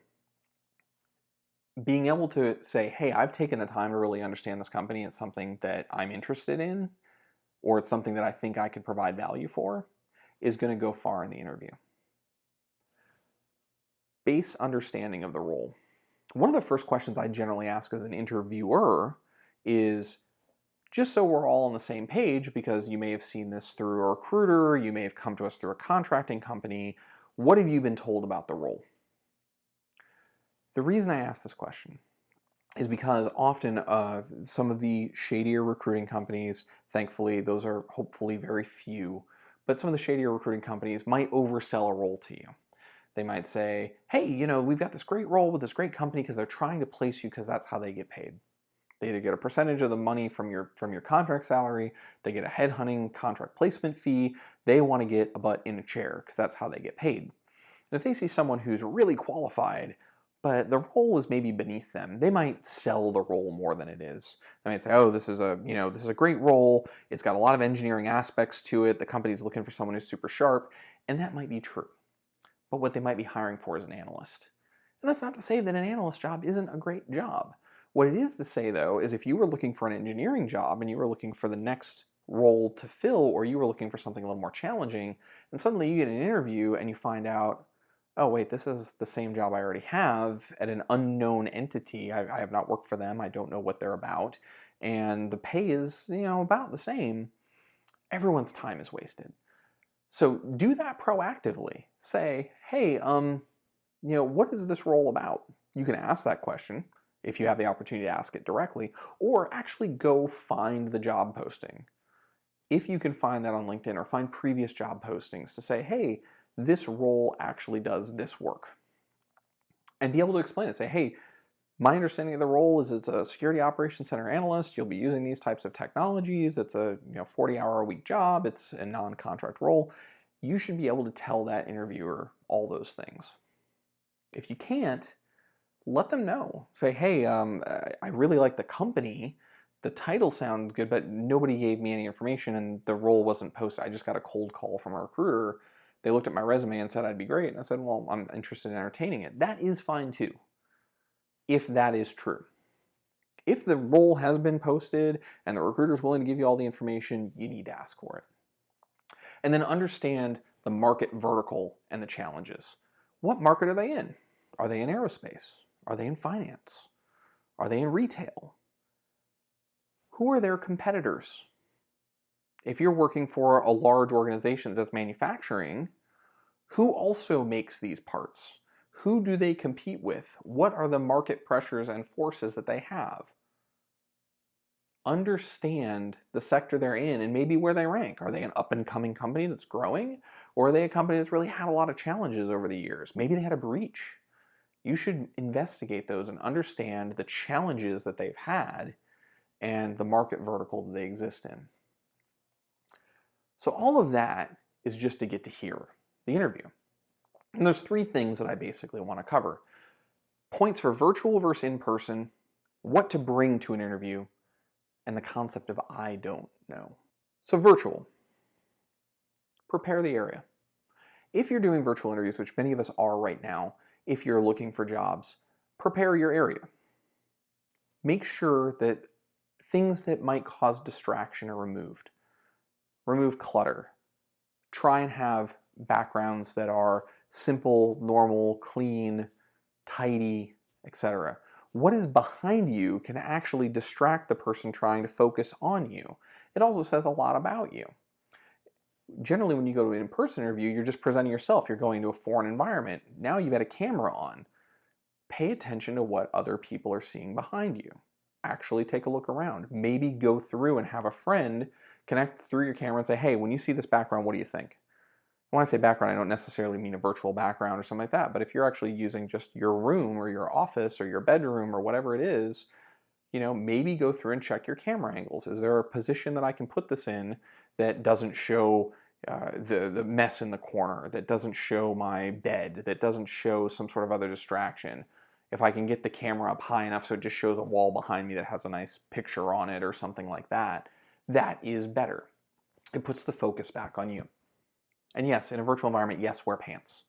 being able to say, hey, I've taken the time to really understand this company, it's something that I'm interested in, or it's something that I think I could provide value for, is going to go far in the interview. Base understanding of the role. One of the first questions I generally ask as an interviewer is, Just so we're all on the same page, because you may have seen this through a recruiter, you may have come to us through a contracting company, what have you been told about the role? The reason I ask this question is because often some of the shadier recruiting companies, thankfully those are hopefully very few, but some of the shadier recruiting companies might oversell a role to you. They might say, hey, we've got this great role with this great company because they're trying to place you because that's how they get paid. They either get a percentage of the money from your contract salary, they get a headhunting contract placement fee, they want to get a butt in a chair because that's how they get paid. And if they see someone who's really qualified, but the role is maybe beneath them, they might sell the role more than it is. They might say, oh, this is a great role, it's got a lot of engineering aspects to it, the company's looking for someone who's super sharp, and that might be true. But what they might be hiring for is an analyst. And that's not to say that an analyst job isn't a great job. What it is to say, though, is if you were looking for an engineering job and you were looking for the next role to fill, or you were looking for something a little more challenging, and suddenly you get an interview and you find out, oh wait, this is the same job I already have at an unknown entity. I have not worked for them, I don't know what they're about, and the pay is, about the same. Everyone's time is wasted. So do that proactively. Say, hey, what is this role about? You can ask that question if you have the opportunity to ask it directly, or actually go find the job posting. If you can find that on LinkedIn or find previous job postings to say, hey, this role actually does this work. And be able to explain it. Say, hey, my understanding of the role is it's a security operations center analyst. You'll be using these types of technologies. It's a 40-hour-a-week job. It's a non-contract role. You should be able to tell that interviewer all those things. If you can't, let them know. Say, hey, I really like the company. The title sounded good, but nobody gave me any information and the role wasn't posted. I just got a cold call from a recruiter. They looked at my resume and said I'd be great. And I said, well, I'm interested in entertaining it. That is fine too, if that is true. If the role has been posted and the recruiter is willing to give you all the information, you need to ask for it. And then understand the market vertical and the challenges. What market are they in? Are they in aerospace? Are they in finance? Are they in retail? Who are their competitors? If you're working for a large organization that's manufacturing, who also makes these parts? Who do they compete with? What are the market pressures and forces that they have? Understand the sector they're in and maybe where they rank. Are they an up-and-coming company that's growing? Or are they a company that's really had a lot of challenges over the years? Maybe they had a breach. You should investigate those and understand the challenges that they've had and the market vertical that they exist in. So all of that is just to get to hear the interview. And there's three things that I basically want to cover. Points for virtual versus in-person, what to bring to an interview, and the concept of I don't know. So virtual. Prepare the area. If you're doing virtual interviews, which many of us are right now, if you're looking for jobs, prepare your area. Make sure that things that might cause distraction are removed. Remove clutter. Try and have backgrounds that are simple, normal, clean, tidy, etc. What is behind you can actually distract the person trying to focus on you. It also says a lot about you. Generally, when you go to an in-person interview, you're just presenting yourself. You're going to a foreign environment. Now you've got a camera on. Pay attention to what other people are seeing behind you. Actually take a look around. Maybe go through and have a friend connect through your camera and say, hey, when you see this background, what do you think? When I say background, I don't necessarily mean a virtual background or something like that, but if you're actually using just your room or your office or your bedroom or whatever it is, maybe go through and check your camera angles. Is there a position that I can put this in that doesn't show the mess in the corner, that doesn't show my bed, that doesn't show some sort of other distraction? If I can get the camera up high enough so it just shows a wall behind me that has a nice picture on it or something like that, that is better. It puts the focus back on you. And yes, in a virtual environment, yes, wear pants.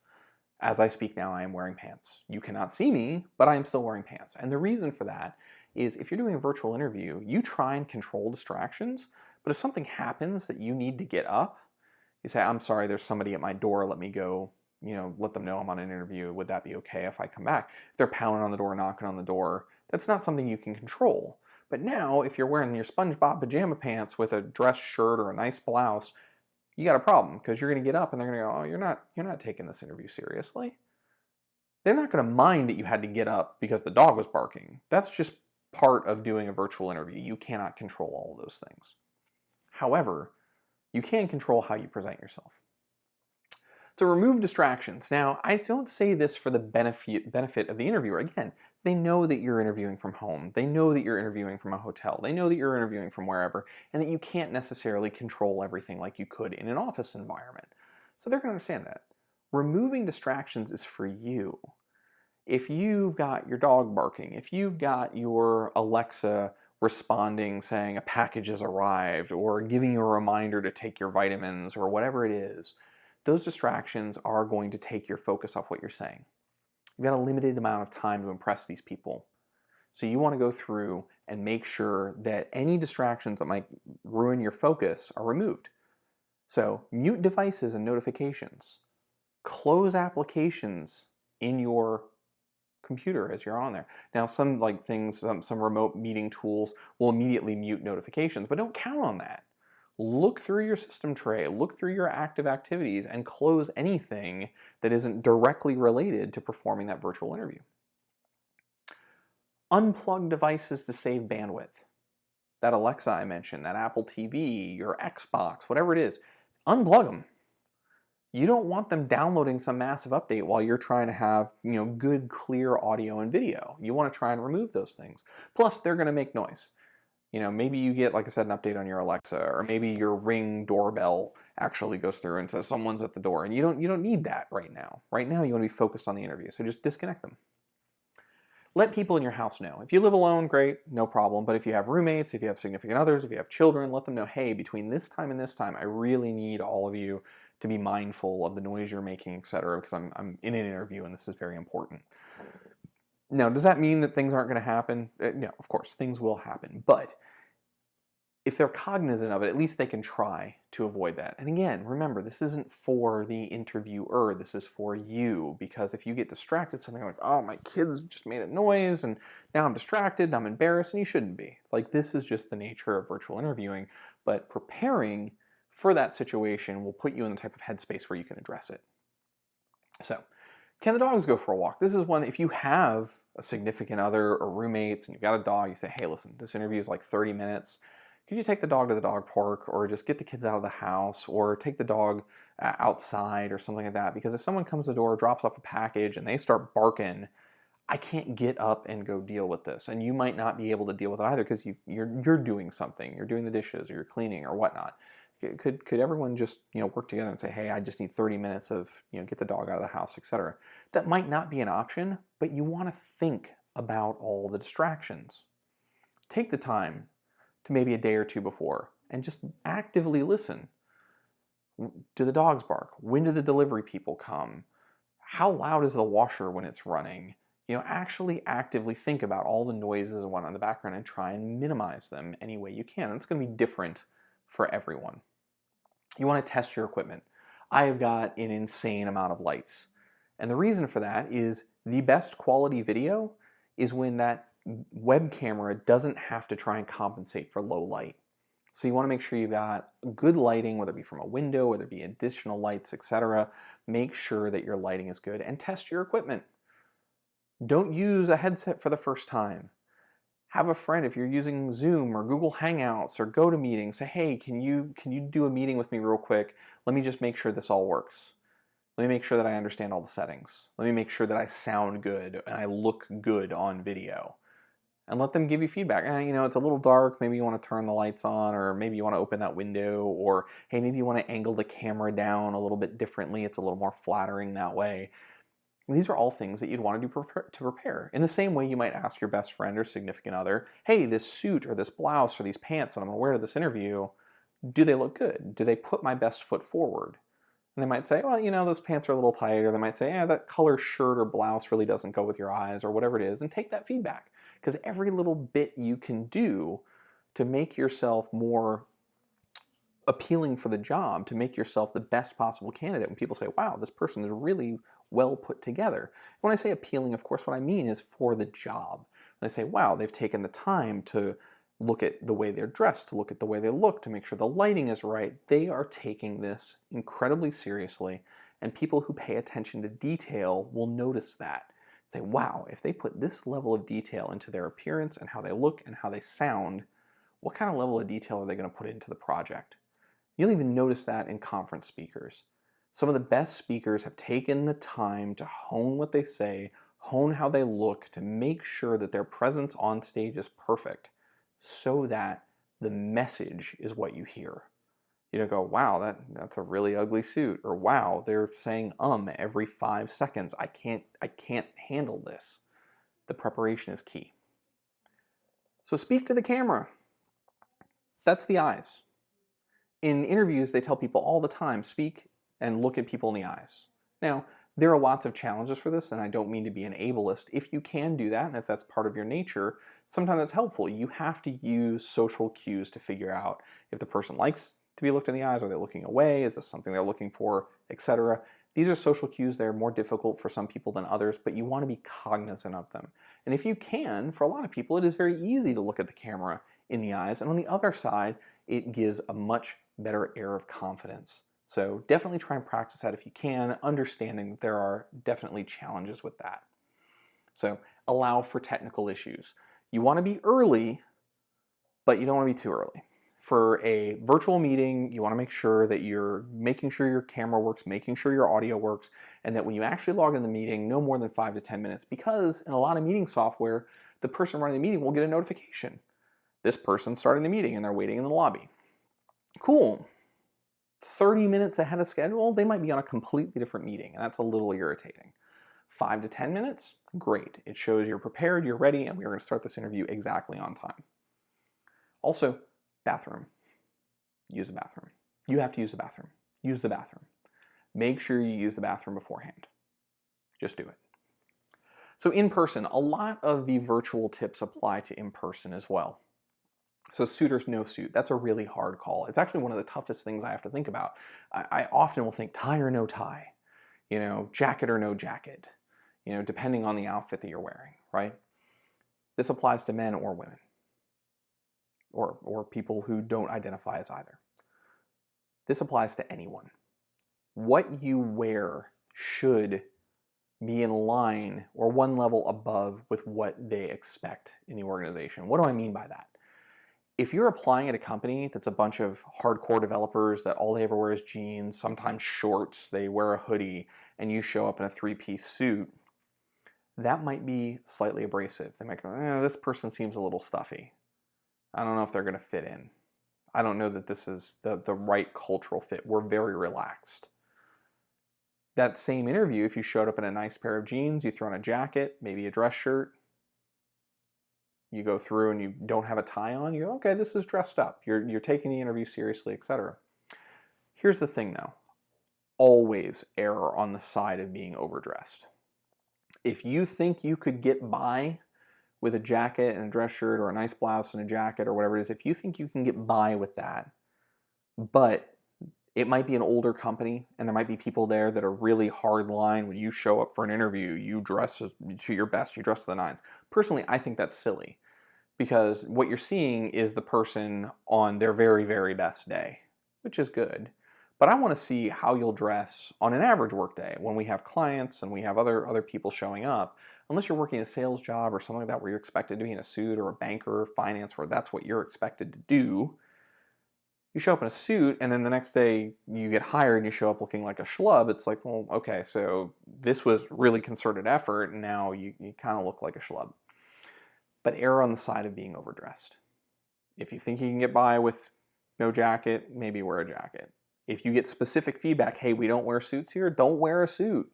As I speak now, I am wearing pants. You cannot see me, but I am still wearing pants. And the reason for that is if you're doing a virtual interview, you try and control distractions, but if something happens that you need to get up, you say, I'm sorry, there's somebody at my door, let me go let them know I'm on an interview. Would that be okay if I come back? If they're pounding on the door, knocking on the door, that's not something you can control. But now, if you're wearing your SpongeBob pajama pants with a dress shirt or a nice blouse, you got a problem, because you're going to get up and they're going to go, oh, you're not taking this interview seriously. They're not going to mind that you had to get up because the dog was barking. That's just part of doing a virtual interview. You cannot control all of those things. However, you can control how you present yourself. So remove distractions. Now, I don't say this for the benefit of the interviewer. Again, they know that you're interviewing from home. They know that you're interviewing from a hotel. They know that you're interviewing from wherever, and that you can't necessarily control everything like you could in an office environment. So they're going to understand that. Removing distractions is for you. If you've got your dog barking, if you've got your Alexa responding saying a package has arrived, or giving you a reminder to take your vitamins, or whatever it is, those distractions are going to take your focus off what you're saying. You've got a limited amount of time to impress these people. So you want to go through and make sure that any distractions that might ruin your focus are removed. So mute devices and notifications. Close applications in your computer as you're on there. Now, some remote meeting tools will immediately mute notifications, but don't count on that. Look through your system tray, look through your active activities, and close anything that isn't directly related to performing that virtual interview. Unplug devices to save bandwidth. That Alexa I mentioned, that Apple TV, your Xbox, whatever it is, unplug them. You don't want them downloading some massive update while you're trying to have, good, clear audio and video. You want to try and remove those things. Plus, they're going to make noise. Maybe you get, like I said, an update on your Alexa, or maybe your Ring doorbell actually goes through and says someone's at the door, and you don't need that right now. Right now, you want to be focused on the interview, so just disconnect them. Let people in your house know. If you live alone, great, no problem. But if you have roommates, if you have significant others, if you have children, let them know, hey, between this time and this time, I really need all of you to be mindful of the noise you're making, etc., because I'm in an interview and this is very important. Now, does that mean that things aren't going to happen? No, of course, things will happen. But if they're cognizant of it, at least they can try to avoid that. And again, remember, this isn't for the interviewer, this is for you. Because if you get distracted, something like, oh, my kids just made a noise, and now I'm distracted, I'm embarrassed, and you shouldn't be. This is just the nature of virtual interviewing. But preparing for that situation will put you in the type of headspace where you can address it. So, can the dogs go for a walk? This is one, if you have a significant other or roommates and you've got a dog, you say, hey, listen, this interview is like 30 minutes. Could you take the dog to the dog park, or just get the kids out of the house, or take the dog outside or something like that? Because if someone comes to the door, drops off a package, and they start barking, I can't get up and go deal with this. And you might not be able to deal with it either because you're doing something. You're doing the dishes, or you're cleaning, or whatnot. Could everyone just work together and say, hey, I just need 30 minutes of get the dog out of the house, etc. That might not be an option, but you want to think about all the distractions. Take the time to maybe a day or two before and just actively listen. Do the dogs bark? When do the delivery people come? How loud is the washer when it's running? Actually actively think about all the noises and whatnot in the background and try and minimize them any way you can. And it's going to be different for everyone. You want to test your equipment. I have got an insane amount of lights. And the reason for that is the best quality video is when that web camera doesn't have to try and compensate for low light. So you want to make sure you've got good lighting, whether it be from a window, whether it be additional lights, etc. Make sure that your lighting is good and test your equipment. Don't use a headset for the first time. Have a friend, if you're using Zoom or Google Hangouts or GoToMeeting, say, hey, can you do a meeting with me real quick? Let me just make sure this all works. Let me make sure that I understand all the settings. Let me make sure that I sound good and I look good on video. And let them give you feedback. It's a little dark, maybe you want to turn the lights on, or maybe you want to open that window, or hey, maybe you want to angle the camera down a little bit differently. It's a little more flattering that way. These are all things that you'd want to do to prepare. In the same way you might ask your best friend or significant other, hey, this suit or this blouse or these pants that I'm going to wear to this interview, do they look good? Do they put my best foot forward? And they might say, well, those pants are a little tight, or they might say, yeah, that color shirt or blouse really doesn't go with your eyes, or whatever it is, and take that feedback. Because every little bit you can do to make yourself more appealing for the job, to make yourself the best possible candidate. When people say, wow, this person is really well put together. When I say appealing, of course, what I mean is for the job. When I say, wow, they've taken the time to look at the way they're dressed, to look at the way they look, to make sure the lighting is right. They are taking this incredibly seriously, and people who pay attention to detail will notice that. Say, wow, if they put this level of detail into their appearance and how they look and how they sound, what kind of level of detail are they going to put into the project? You'll even notice that in conference speakers. Some of the best speakers have taken the time to hone what they say, hone how they look, to make sure that their presence on stage is perfect so that the message is what you hear. You don't go, wow, that's a really ugly suit, or wow, they're saying every 5 seconds. I can't handle this. The preparation is key. So speak to the camera. That's the eyes. In interviews, they tell people all the time, speak and look at people in the eyes. Now, there are lots of challenges for this, and I don't mean to be an ableist. If you can do that, and if that's part of your nature, sometimes that's helpful. You have to use social cues to figure out if the person likes to be looked in the eyes, are they looking away, is this something they're looking for, etc. These are social cues. They're more difficult for some people than others, but you want to be cognizant of them. And if you can, for a lot of people, it is very easy to look at the camera in the eyes, and on the other side, it gives a much better air of confidence. So definitely try and practice that if you can, understanding that there are definitely challenges with that. So allow for technical issues. You want to be early, but you don't want to be too early. For a virtual meeting, you want to make sure that you're making sure your camera works, making sure your audio works, and that when you actually log in the meeting, no more than 5 to 10 minutes, because in a lot of meeting software, the person running the meeting will get a notification. This person's starting the meeting and they're waiting in the lobby. Cool. 30 minutes ahead of schedule, they might be on a completely different meeting, and that's a little irritating. 5 to 10 minutes, great. It shows you're prepared, you're ready, and we're going to start this interview exactly on time. Also, bathroom. Use the bathroom. You have to use the bathroom. Use the bathroom. Make sure you use the bathroom beforehand. Just do it. So in person, a lot of the virtual tips apply to in person as well. So suit or no suit, that's a really hard call. It's actually one of the toughest things I have to think about. I often will think tie or no tie, jacket or no jacket, depending on the outfit that you're wearing, right? This applies to men or women, or people who don't identify as either. This applies to anyone. What you wear should be in line or one level above with what they expect in the organization. What do I mean by that? If you're applying at a company that's a bunch of hardcore developers that all they ever wear is jeans, sometimes shorts, they wear a hoodie, and you show up in a 3-piece suit, that might be slightly abrasive. They might go, this person seems a little stuffy. I don't know if they're going to fit in. I don't know that this is the right cultural fit. We're very relaxed. That same interview, if you showed up in a nice pair of jeans, you throw on a jacket, maybe a dress shirt, you go through and you don't have a tie on, you go, okay, this is dressed up. You're taking the interview seriously, etc. Here's the thing though. Always err on the side of being overdressed. If you think you could get by with a jacket and a dress shirt or a nice blouse and a jacket or whatever it is, if you think you can get by with that, but it might be an older company and there might be people there that are really hard line. When you show up for an interview, you dress to your best, you dress to the nines. Personally, I think that's silly because what you're seeing is the person on their very, very best day, which is good. But I want to see how you'll dress on an average work day when we have clients and we have other people showing up. Unless you're working a sales job or something like that where you're expected to be in a suit, or a banker or finance where that's what you're expected to do. You show up in a suit and then the next day you get hired and you show up looking like a schlub. It's like, well, okay, so this was really concerted effort and now you kind of look like a schlub. But err on the side of being overdressed. If you think you can get by with no jacket, maybe wear a jacket. If you get specific feedback, hey, we don't wear suits here, don't wear a suit.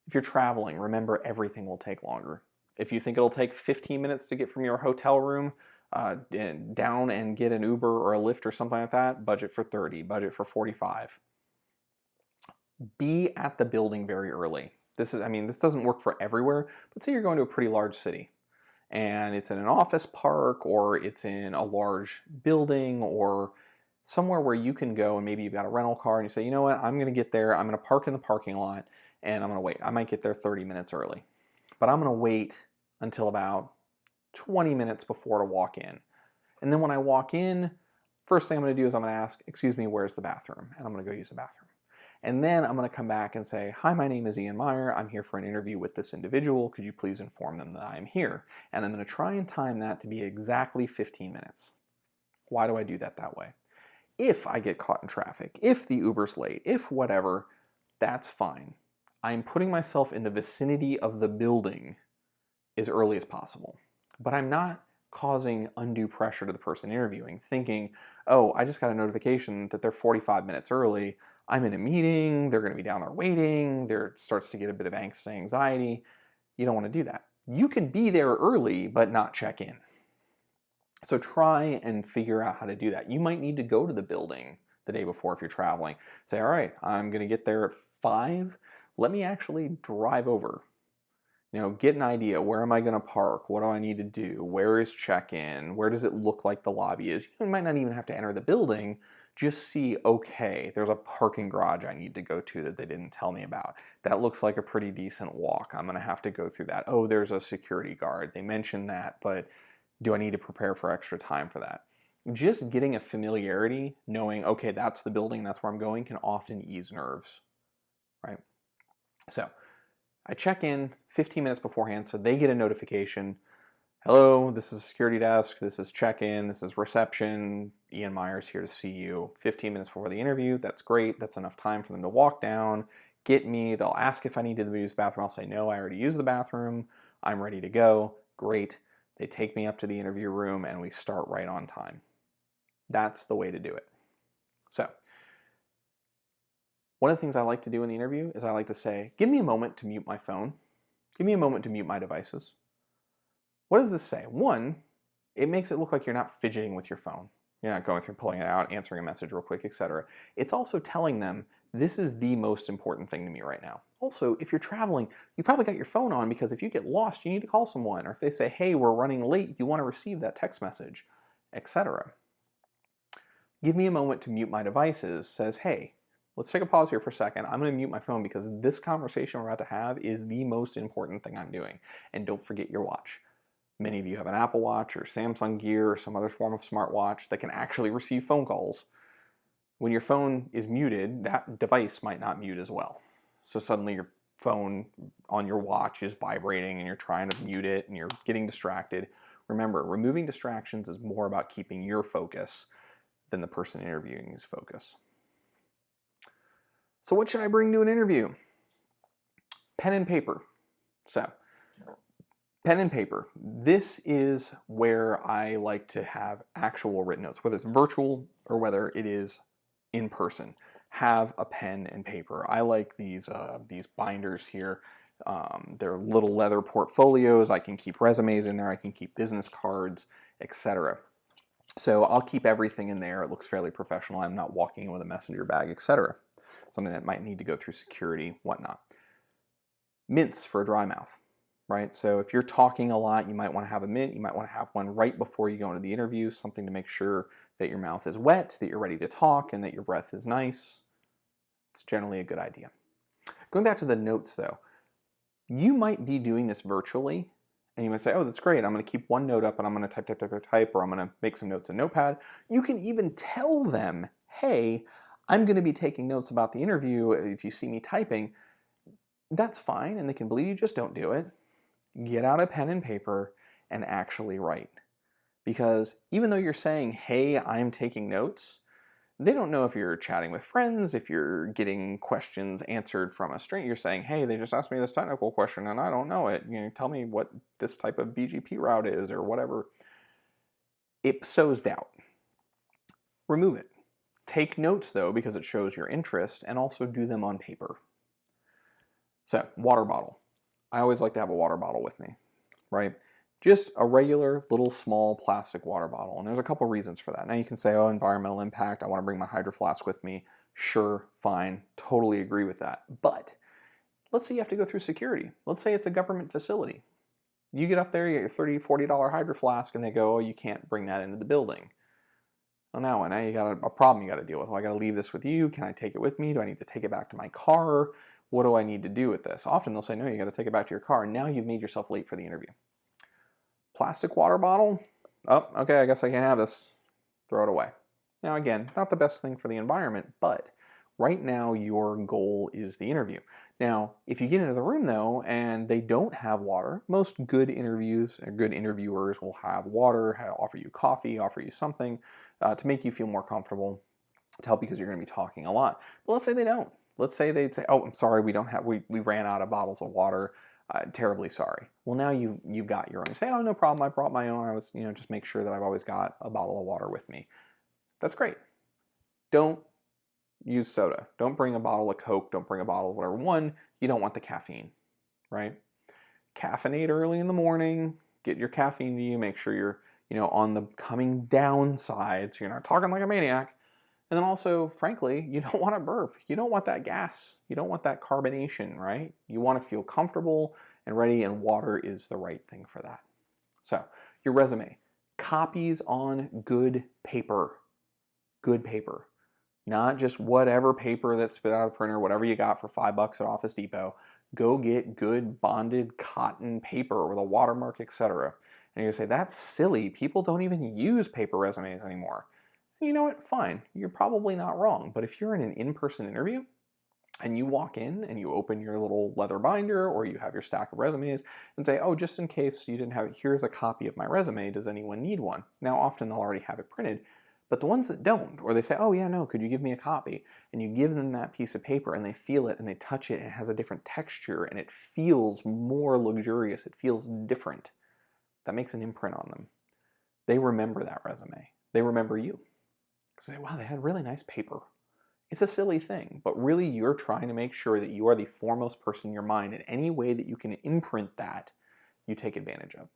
If you're traveling, remember everything will take longer. If you think it'll take 15 minutes to get from your hotel room down and get an Uber or a Lyft or something like that, budget for 30, budget for 45. Be at the building very early. This doesn't work for everywhere, but say you're going to a pretty large city and it's in an office park or it's in a large building or somewhere where you can go and maybe you've got a rental car and you say, you know what, I'm going to get there, I'm going to park in the parking lot and I'm going to wait. I might get there 30 minutes early, but I'm going to wait until about 20 minutes before to walk in. And then when I walk in, first thing I'm going to do is I'm going to ask, excuse me, where's the bathroom? And I'm going to go use the bathroom. And then I'm going to come back and say, hi, my name is Ean Meyer. I'm here for an interview with this individual. Could you please inform them that I'm here? And I'm going to try and time that to be exactly 15 minutes. Why do I do that way? If I get caught in traffic, if the Uber's late, if whatever, that's fine. I'm putting myself in the vicinity of the building as early as possible. But I'm not causing undue pressure to the person interviewing, thinking, oh, I just got a notification that they're 45 minutes early. I'm in a meeting, they're going to be down there waiting, there starts to get a bit of angst and anxiety. You don't want to do that. You can be there early, but not check in. So try and figure out how to do that. You might need to go to the building the day before if you're traveling. Say, all right, I'm going to get there at 5. Let me actually drive over. You know, get an idea. Where am I going to park? What do I need to do? Where is check-in? Where does it look like the lobby is? You might not even have to enter the building. Just see, okay, there's a parking garage I need to go to that they didn't tell me about. That looks like a pretty decent walk. I'm going to have to go through that. Oh, there's a security guard. They mentioned that, but do I need to prepare for extra time for that? Just getting a familiarity, knowing, okay, that's the building, that's where I'm going, can often ease nerves, right? So I check in 15 minutes beforehand so they get a notification. Hello, this is security desk, this is check-in, this is reception, Ean Meyer's here to see you. 15 minutes before the interview, that's great, that's enough time for them to walk down, get me, they'll ask if I need to use the bathroom, I'll say no, I already used the bathroom, I'm ready to go, great. They take me up to the interview room and we start right on time. That's the way to do it. So, one of the things I like to do in the interview is I like to say, give me a moment to mute my phone. Give me a moment to mute my devices. What does this say? One, it makes it look like you're not fidgeting with your phone. You're not going through pulling it out, answering a message real quick, etc. It's also telling them, this is the most important thing to me right now. Also, if you're traveling, you probably got your phone on because if you get lost, you need to call someone. Or if they say, hey, we're running late, you want to receive that text message, etc. Give me a moment to mute my devices says, hey, let's take a pause here for a second. I'm going to mute my phone because this conversation we're about to have is the most important thing I'm doing. And don't forget your watch. Many of you have an Apple Watch or Samsung Gear or some other form of smartwatch that can actually receive phone calls. When your phone is muted, that device might not mute as well. So suddenly your phone on your watch is vibrating and you're trying to mute it and you're getting distracted. Remember, removing distractions is more about keeping your focus than the person interviewing's focus. So what should I bring to an interview? Pen and paper. So, pen and paper. This is where I like to have actual written notes, whether it's virtual or whether it is in person. Have a pen and paper. I like these binders here. They're little leather portfolios. I can keep resumes in there. I can keep business cards, etc. So I'll keep everything in there. It looks fairly professional. I'm not walking in with a messenger bag, etc. Something that might need to go through security, whatnot. Mints for a dry mouth, right? So if you're talking a lot, you might want to have a mint. You might want to have one right before you go into the interview, something to make sure that your mouth is wet, that you're ready to talk, and that your breath is nice. It's generally a good idea. Going back to the notes though, you might be doing this virtually, and you might say, oh, that's great. I'm going to keep one note up and I'm going to type, or I'm going to make some notes in Notepad. You can even tell them, hey, I'm going to be taking notes about the interview. If you see me typing, that's fine, and they can believe you, just don't do it. Get out a pen and paper and actually write. Because even though you're saying, hey, I'm taking notes, they don't know if you're chatting with friends, if you're getting questions answered from a stranger. You're saying, hey, they just asked me this technical question and I don't know it. You know, tell me what this type of BGP route is or whatever. It sows doubt. Remove it. Take notes though, because it shows your interest, and also do them on paper. So, water bottle. I always like to have a water bottle with me, right? Just a regular little small plastic water bottle. And there's a couple reasons for that. Now you can say, oh, environmental impact, I want to bring my Hydro Flask with me. Sure, fine, totally agree with that. But let's say you have to go through security. Let's say it's a government facility. You get up there, you get your $30, $40 Hydro Flask, and they go, oh, you can't bring that into the building. Well, now you got a problem you got to deal with. Well, I got to leave this with you. Can I take it with me? Do I need to take it back to my car? What do I need to do with this? Often they'll say, no, you got to take it back to your car. And now you've made yourself late for the interview. Plastic water bottle? Oh, okay, I guess I can't have this. Throw it away. Now again, not the best thing for the environment, but right now your goal is the interview. Now, if you get into the room though, and they don't have water, most good interviews or good interviewers will have water, offer you coffee, offer you something to make you feel more comfortable, to help because you're going to be talking a lot. But let's say they don't. Let's say they'd say, oh, I'm sorry, we ran out of bottles of water. Terribly sorry. Well, now you've got your own. You say, oh, no problem, I brought my own. I was, just make sure that I've always got a bottle of water with me. That's great. Don't use soda. Don't bring a bottle of Coke. Don't bring a bottle of whatever. One, you don't want the caffeine, right? Caffeinate early in the morning. Get your caffeine to you. Make sure you're, on the coming down side, so you're not talking like a maniac. And then also, frankly, you don't want to burp. You don't want that gas. You don't want that carbonation, right? You want to feel comfortable and ready, and water is the right thing for that. So, your resume. Copies on good paper. Good paper. Not just whatever paper that's spit out of the printer, whatever you got for $5 at Office Depot. Go get good bonded cotton paper with a watermark, etc. And you're going to say, that's silly. People don't even use paper resumes anymore. You know what? Fine. You're probably not wrong. But if you're in an in-person interview and you walk in and you open your little leather binder or you have your stack of resumes and say, oh, just in case you didn't have it, here's a copy of my resume. Does anyone need one? Now, often they'll already have it printed. But the ones that don't, or they say, oh yeah, no, could you give me a copy? And you give them that piece of paper and they feel it and they touch it and it has a different texture and it feels more luxurious. It feels different. That makes an imprint on them. They remember that resume. They remember you. Say, wow, they had really nice paper. It's a silly thing, but really you're trying to make sure that you are the foremost person in your mind, and any way that you can imprint that, you take advantage of.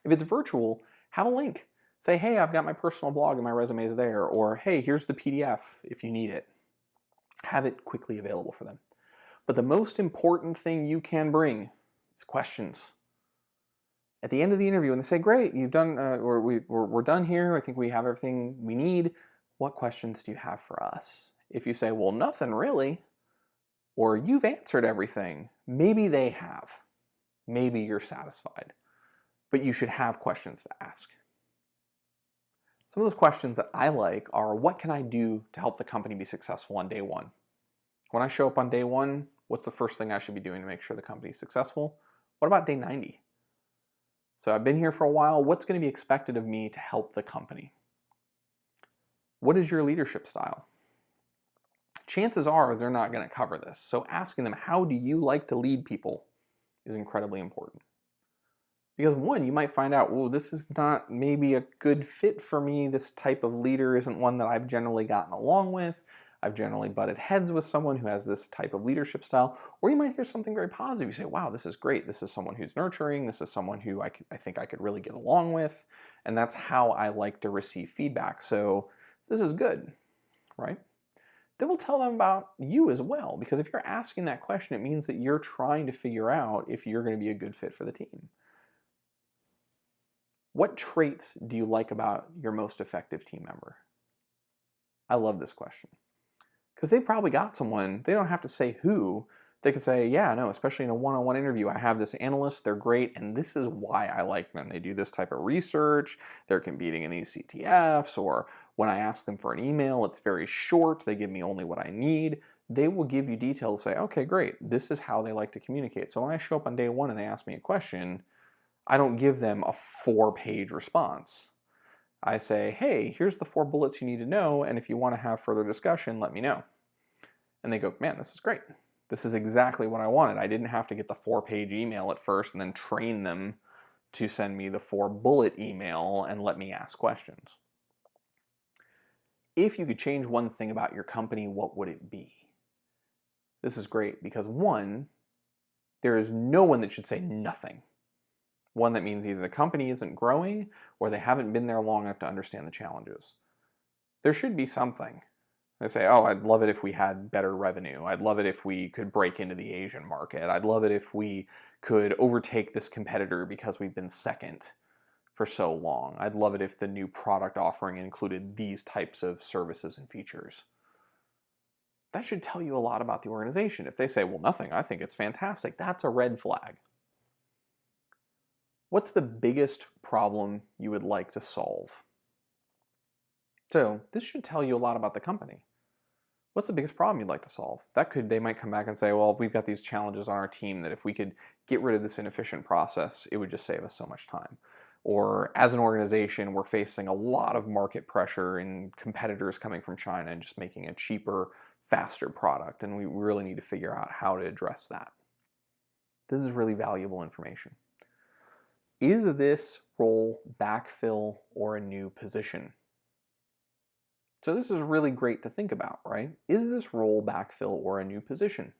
If it's virtual, have a link. Say, hey, I've got my personal blog and my resume is there, or hey, here's the PDF if you need it. Have it quickly available for them. But the most important thing you can bring is questions. At the end of the interview, when they say, great, you've done, we're done here, I think we have everything we need, what questions do you have for us? If you say, well, nothing really, or you've answered everything, maybe they have. Maybe you're satisfied. But you should have questions to ask. Some of those questions that I like are, what can I do to help the company be successful on day one? When I show up on day one, what's the first thing I should be doing to make sure the company is successful? What about day 90? So I've been here for a while. What's going to be expected of me to help the company? What is your leadership style? Chances are they're not going to cover this. So asking them, how do you like to lead people, is incredibly important. Because one, you might find out, well, this is not maybe a good fit for me. This type of leader isn't one that I've generally gotten along with. I've generally butted heads with someone who has this type of leadership style. Or you might hear something very positive. You say, wow, this is great. This is someone who's nurturing. This is someone who I think I could really get along with. And that's how I like to receive feedback. So this is good, right? Then we'll tell them about you as well. Because if you're asking that question, it means that you're trying to figure out if you're going to be a good fit for the team. What traits do you like about your most effective team member? I love this question. Because they've probably got someone, they don't have to say who, they could say, yeah, no, especially in a one-on-one interview, I have this analyst, they're great, and this is why I like them. They do this type of research, they're competing in these CTFs, or when I ask them for an email, it's very short, they give me only what I need. They will give you details, say, okay, great, this is how they like to communicate. So when I show up on day one and they ask me a question, I don't give them a 4-page response. I say, hey, here's the 4 bullets you need to know, and if you want to have further discussion, let me know. And they go, man, this is great. This is exactly what I wanted. I didn't have to get the 4-page email at first and then train them to send me the 4-bullet email and let me ask questions. If you could change one thing about your company, what would it be? This is great because one, there is no one that should say nothing. One, that means either the company isn't growing or they haven't been there long enough to understand the challenges. There should be something. They say, oh, I'd love it if we had better revenue. I'd love it if we could break into the Asian market. I'd love it if we could overtake this competitor because we've been second for so long. I'd love it if the new product offering included these types of services and features. That should tell you a lot about the organization. If they say, well, nothing, I think it's fantastic, that's a red flag. What's the biggest problem you would like to solve? So this should tell you a lot about the company. What's the biggest problem you'd like to solve? They might come back and say, well, we've got these challenges on our team that if we could get rid of this inefficient process, it would just save us so much time. Or as an organization, we're facing a lot of market pressure and competitors coming from China and just making a cheaper, faster product, and we really need to figure out how to address that. This is really valuable information. Is this role backfill or a new position? So this is really great to think about, right? Is this role backfill or a new position?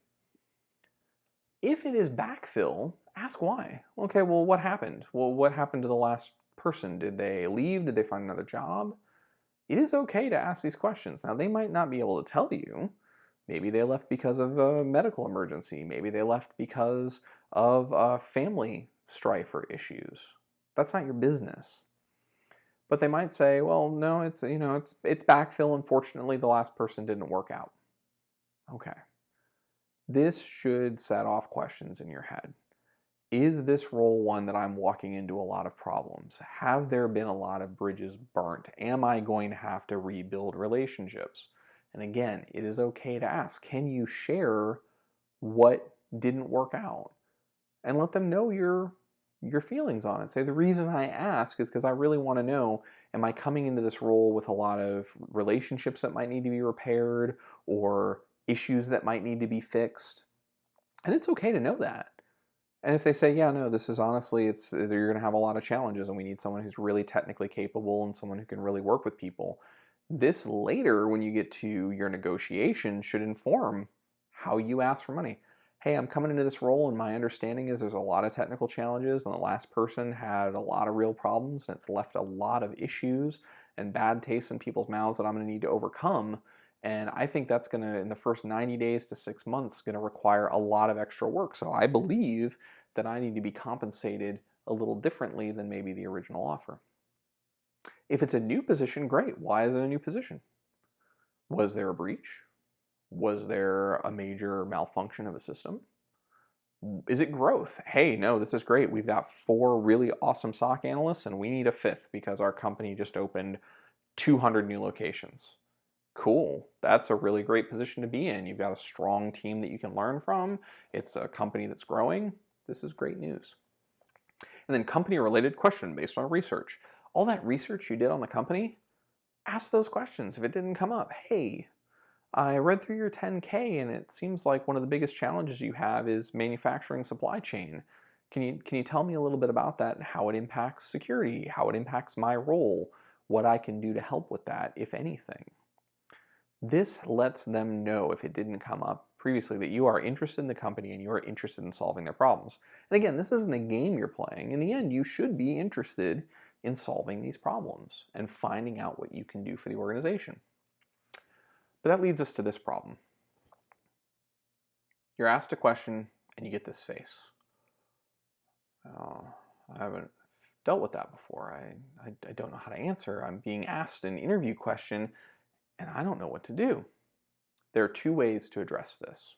If it is backfill, ask why. Okay, well, what happened? Well, what happened to the last person? Did they leave? Did they find another job? It is okay to ask these questions. Now, they might not be able to tell you. Maybe they left because of a medical emergency. Maybe they left because of family strife or issues. That's not your business. But they might say, well, no, it's backfill. Unfortunately, the last person didn't work out. Okay. This should set off questions in your head. Is this role one that I'm walking into a lot of problems? Have there been a lot of bridges burnt? Am I going to have to rebuild relationships? And again, it is okay to ask, can you share what didn't work out? And let them know your feelings on it. Say, the reason I ask is because I really want to know, am I coming into this role with a lot of relationships that might need to be repaired or issues that might need to be fixed? And it's okay to know that. And if they say, yeah, no, this is honestly, you're going to have a lot of challenges and we need someone who's really technically capable and someone who can really work with people, this later, when you get to your negotiation, should inform how you ask for money. Hey, I'm coming into this role and my understanding is there's a lot of technical challenges and the last person had a lot of real problems and it's left a lot of issues and bad taste in people's mouths that I'm going to need to overcome. And I think that's going to, in the first 90 days to 6 months, going to require a lot of extra work. So I believe that I need to be compensated a little differently than maybe the original offer. If it's a new position, great. Why is it a new position? Was there a breach? Was there a major malfunction of a system? Is it growth? Hey, no, this is great. We've got 4 really awesome SOC analysts and we need a 5th because our company just opened 200 new locations. Cool. That's a really great position to be in. You've got a strong team that you can learn from. It's a company that's growing. This is great news. And then company-related question based on research. All that research you did on the company, ask those questions. If it didn't come up, hey, I read through your 10K and it seems like one of the biggest challenges you have is manufacturing supply chain. Can you tell me a little bit about that and how it impacts security, how it impacts my role, what I can do to help with that, if anything? This lets them know, if it didn't come up previously, that you are interested in the company and you are interested in solving their problems. And again, this isn't a game you're playing. In the end, you should be interested in solving these problems and finding out what you can do for the organization. But that leads us to this problem. You're asked a question and you get this face. Oh, I haven't dealt with that before. I don't know how to answer. I'm being asked an interview question and I don't know what to do. There are 2 ways to address this.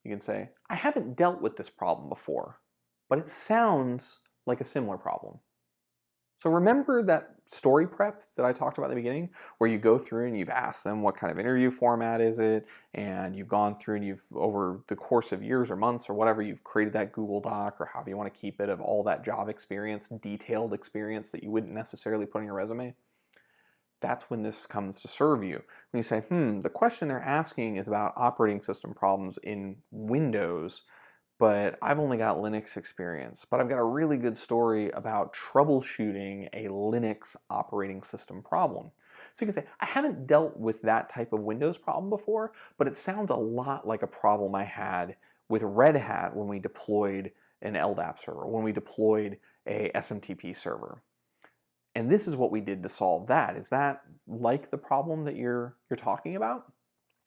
You can say, I haven't dealt with this problem before, but it sounds like a similar problem. So remember that story prep that I talked about at the beginning, where you go through and you've asked them what kind of interview format is it, and you've gone through and you've, over the course of years or months or whatever, you've created that Google Doc or however you want to keep it of all that job experience, detailed experience that you wouldn't necessarily put on your resume. That's when this comes to serve you. When you say, the question they're asking is about operating system problems in Windows, but I've only got Linux experience, but I've got a really good story about troubleshooting a Linux operating system problem. So you can say, I haven't dealt with that type of Windows problem before, but it sounds a lot like a problem I had with Red Hat when we deployed an LDAP server, when we deployed a SMTP server. And this is what we did to solve that. Is that like the problem that you're talking about?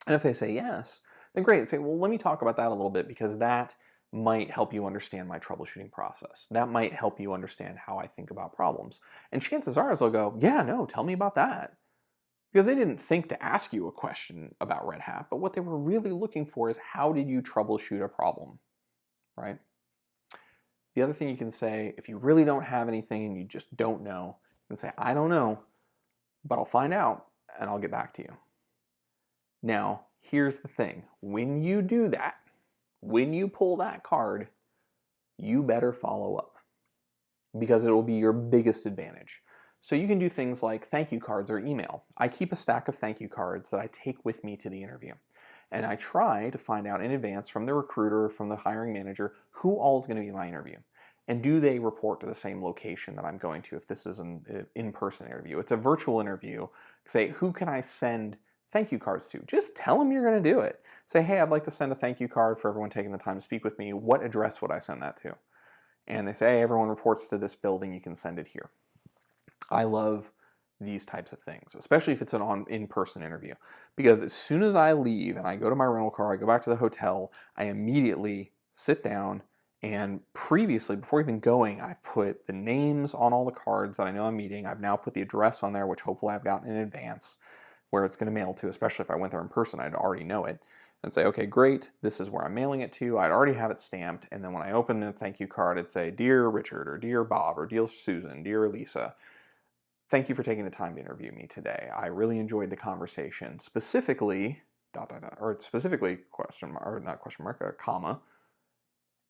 And if they say yes, then great. Say, well, let me talk about that a little bit because that might help you understand my troubleshooting process. That might help you understand how I think about problems. And chances are they'll go, yeah, no, tell me about that. Because they didn't think to ask you a question about Red Hat, but what they were really looking for is how did you troubleshoot a problem, right? The other thing you can say, if you really don't have anything and you just don't know, you can say, I don't know, but I'll find out and I'll get back to you. Now, here's the thing. When you do that, when you pull that card, you better follow up because it will be your biggest advantage. So you can do things like thank you cards or email. I keep a stack of thank you cards that I take with me to the interview. And I try to find out in advance from the recruiter, from the hiring manager, who all is going to be in my interview. And do they report to the same location that I'm going to if this is an in-person interview? It's a virtual interview. Say, who can I send thank you cards to? Just tell them you're going to do it. Say, hey, I'd like to send a thank you card for everyone taking the time to speak with me. What address would I send that to? And they say, hey, everyone reports to this building. You can send it here. I love these types of things, especially if it's an in-person interview. Because as soon as I leave and I go to my rental car, I go back to the hotel, I immediately sit down and previously, before even going, I've put the names on all the cards that I know I'm meeting. I've now put the address on there, which hopefully I've gotten in advance, where it's going to mail to, especially if I went there in person, I'd already know it. And say, okay, great, this is where I'm mailing it to. I'd already have it stamped. And then when I open the thank you card, it'd say, Dear Richard, or Dear Bob, or Dear Susan, Dear Lisa, thank you for taking the time to interview me today. I really enjoyed the conversation. Specifically, question mark, or not question mark, a comma,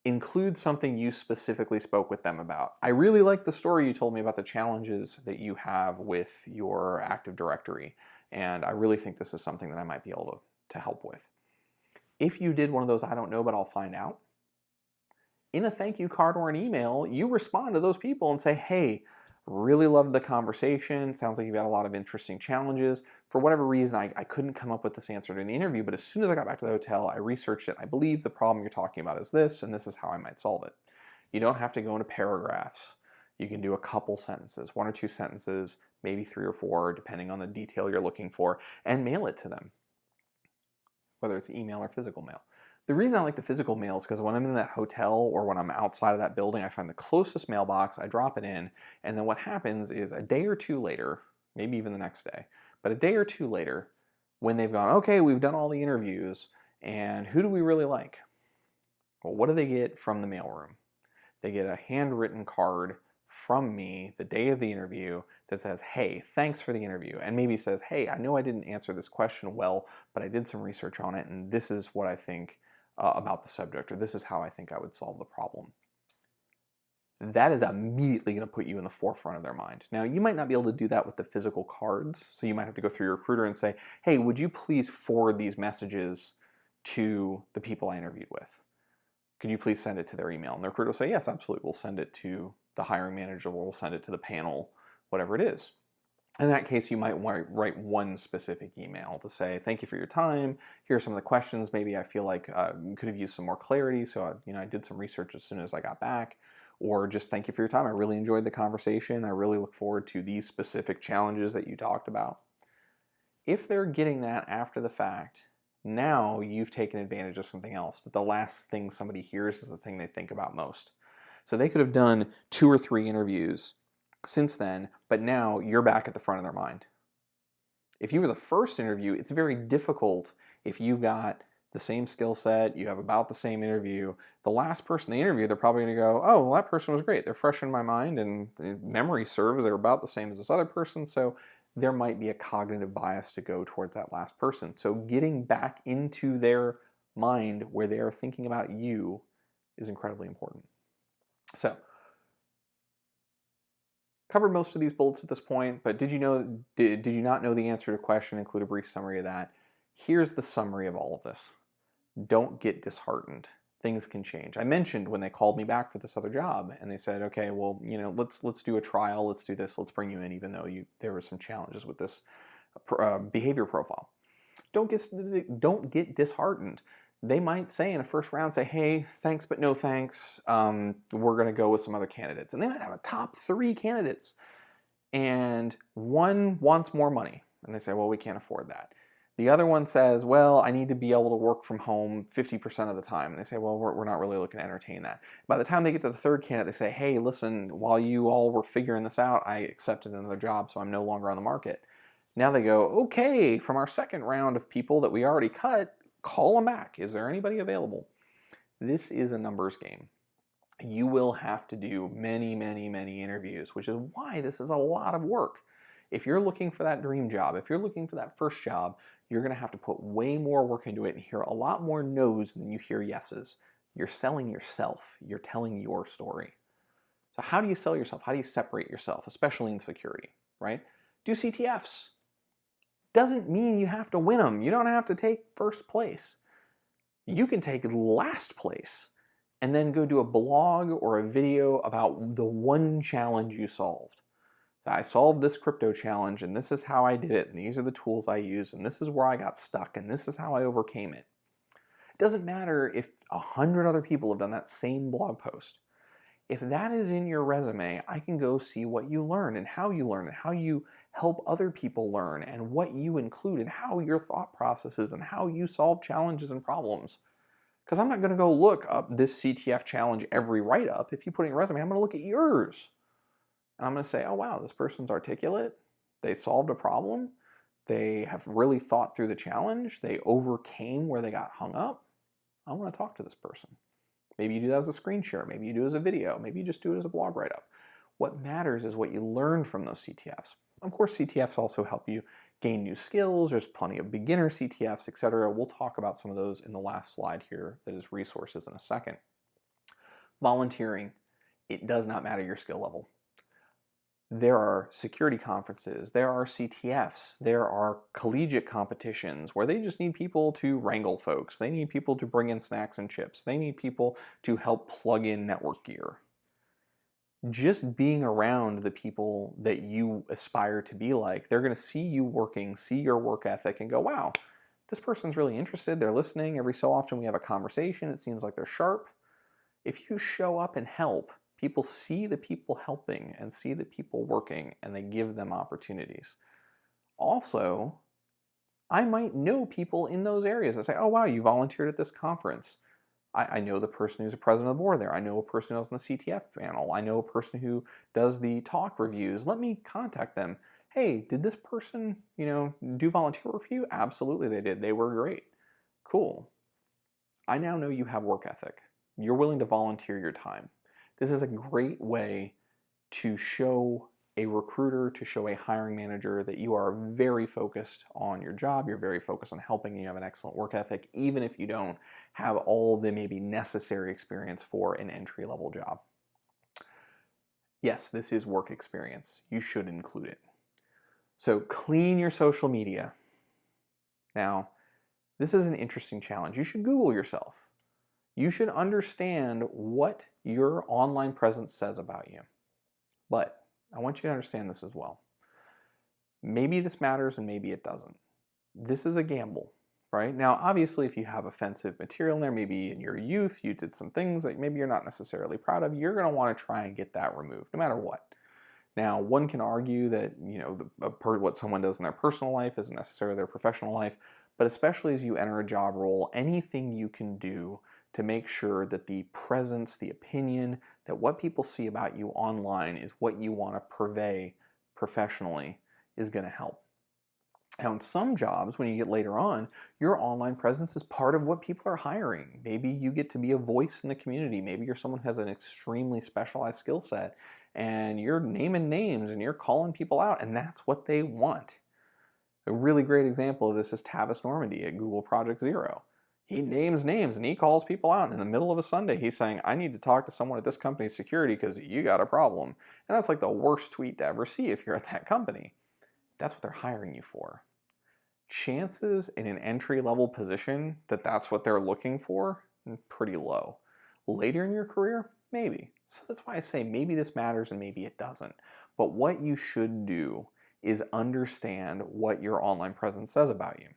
include something you specifically spoke with them about. I really liked the story you told me about the challenges that you have with your Active Directory, and I really think this is something that I might be able to help with. If you did one of those I don't know but I'll find out, in a thank you card or an email, you respond to those people and say, hey, really loved the conversation. Sounds like you've got a lot of interesting challenges. For whatever reason, I couldn't come up with this answer during the interview, but as soon as I got back to the hotel, I researched it. I believe the problem you're talking about is this, and this is how I might solve it. You don't have to go into paragraphs. You can do a couple sentences, 1 or 2 sentences, maybe 3 or 4, depending on the detail you're looking for, and mail it to them, whether it's email or physical mail. The reason I like the physical mail is because when I'm in that hotel or when I'm outside of that building, I find the closest mailbox, I drop it in, and then what happens is a day or two later, maybe even the next day, but a day or two later, when they've gone, okay, we've done all the interviews, and who do we really like? Well, what do they get from the mailroom? They get a handwritten card from me the day of the interview that says, hey, thanks for the interview. And maybe says, hey, I know I didn't answer this question well, but I did some research on it, and this is what I think about the subject, or this is how I think I would solve the problem. That is immediately going to put you in the forefront of their mind. Now, you might not be able to do that with the physical cards, so you might have to go through your recruiter and say, hey, would you please forward these messages to the people I interviewed with? Could you please send it to their email? And the recruiter will say, yes, absolutely. We'll send it to the hiring manager, or we'll send it to the panel, whatever it is. In that case, you might want to write one specific email to say, thank you for your time. Here are some of the questions. Maybe I feel like could have used some more clarity. So, I did some research as soon as I got back. Or just thank you for your time. I really enjoyed the conversation. I really look forward to these specific challenges that you talked about. If they're getting that after the fact, now you've taken advantage of something else. That the last thing somebody hears is the thing they think about most. So they could have done 2 or 3 interviews since then, but now you're back at the front of their mind. If you were the first interview, it's very difficult if you've got the same skill set, you have about the same interview. The last person they interview, they're probably going to go, oh, well, that person was great. They're fresh in my mind, and memory serves, they're about the same as this other person, so there might be a cognitive bias to go towards that last person. So getting back into their mind where they are thinking about you is incredibly important. So, covered most of these bullets at this point, but did you not know the answer to the question? Include a brief summary of that. Here's the summary of all of this. Don't get disheartened. Things can change. I mentioned when they called me back for this other job, and they said, okay, well, let's do a trial, let's do this, let's bring you in, even though there were some challenges with this behavior profile. Don't get disheartened. They might say in a first round, say, hey, thanks but no thanks, we're going to go with some other candidates. And they might have a top 3 candidates, and one wants more money. And they say, well, we can't afford that. The other one says, well, I need to be able to work from home 50% of the time. And they say, well, we're not really looking to entertain that. By the time they get to the third candidate, they say, hey, listen, while you all were figuring this out, I accepted another job, so I'm no longer on the market. Now they go, okay, from our second round of people that we already cut, call them back. Is there anybody available? This is a numbers game. You will have to do many, many, many interviews, which is why this is a lot of work. If you're looking for that dream job, if you're looking for that first job, you're going to have to put way more work into it and hear a lot more no's than you hear yeses. You're selling yourself. You're telling your story. So how do you sell yourself? How do you separate yourself, especially in security, right? Do CTFs. Doesn't mean you have to win them. You don't have to take first place. You can take last place and then go do a blog or a video about the one challenge you solved. So I solved this crypto challenge, and this is how I did it, and these are the tools I used, and this is where I got stuck, and this is how I overcame it. It doesn't matter if 100 other people have done that same blog post. If that is in your resume, I can go see what you learn and how you help other people learn, and what you include, and how your thought process is, and how you solve challenges and problems. Because I'm not going to go look up this CTF challenge every write-up. If you put it in your resume, I'm going to look at yours. And I'm going to say, oh wow, this person's articulate. They solved a problem. They have really thought through the challenge. They overcame where they got hung up. I want to talk to this person. Maybe you do that as a screen share. Maybe you do it as a video. Maybe you just do it as a blog write-up. What matters is what you learned from those CTFs. Of course, CTFs also help you gain new skills. There's plenty of beginner CTFs, etc. We'll talk about some of those in the last slide here that is resources in a second. Volunteering, it does not matter your skill level. There are security conferences, there are CTFs, there are collegiate competitions where they just need people to wrangle folks. They need people to bring in snacks and chips. They need people to help plug in network gear. Just being around the people that you aspire to be like, they're going to see you working, see your work ethic, and go, wow, this person's really interested. They're listening. Every so often we have a conversation. It seems like they're sharp. If you show up and help, people see the people helping and see the people working, and they give them opportunities. Also, I might know people in those areas that say, oh wow, you volunteered at this conference. I know the person who's a president of the board there. I know a person who's on the CTF panel. I know a person who does the talk reviews. Let me contact them. Hey, did this person, do volunteer work for you? Absolutely they did. They were great. Cool. I now know you have work ethic. You're willing to volunteer your time. This is a great way to show a recruiter, to show a hiring manager that you are very focused on your job, you're very focused on helping, you have an excellent work ethic, even if you don't have all the maybe necessary experience for an entry-level job. Yes, this is work experience. You should include it. So clean your social media. Now, this is an interesting challenge. You should Google yourself. You should understand what your online presence says about you. But I want you to understand this as well. Maybe this matters and maybe it doesn't. This is a gamble, right? Now, obviously, if you have offensive material in there, maybe in your youth you did some things that maybe you're not necessarily proud of, you're going to want to try and get that removed, no matter what. Now, one can argue that, what someone does in their personal life isn't necessarily their professional life, but especially as you enter a job role, anything you can do to make sure that the presence, the opinion, that what people see about you online is what you want to purvey professionally is going to help. Now, in some jobs, when you get later on, your online presence is part of what people are hiring. Maybe you get to be a voice in the community. Maybe you're someone who has an extremely specialized skill set, and you're naming names and you're calling people out, and that's what they want. A really great example of this is Tavis Normandy at Google Project Zero. He names names and he calls people out. In the middle of a Sunday, he's saying, I need to talk to someone at this company's security because you got a problem. And that's like the worst tweet to ever see if you're at that company. That's what they're hiring you for. Chances in an entry-level position that that's what they're looking for, pretty low. Later in your career, maybe. So that's why I say maybe this matters and maybe it doesn't. But what you should do is understand what your online presence says about you.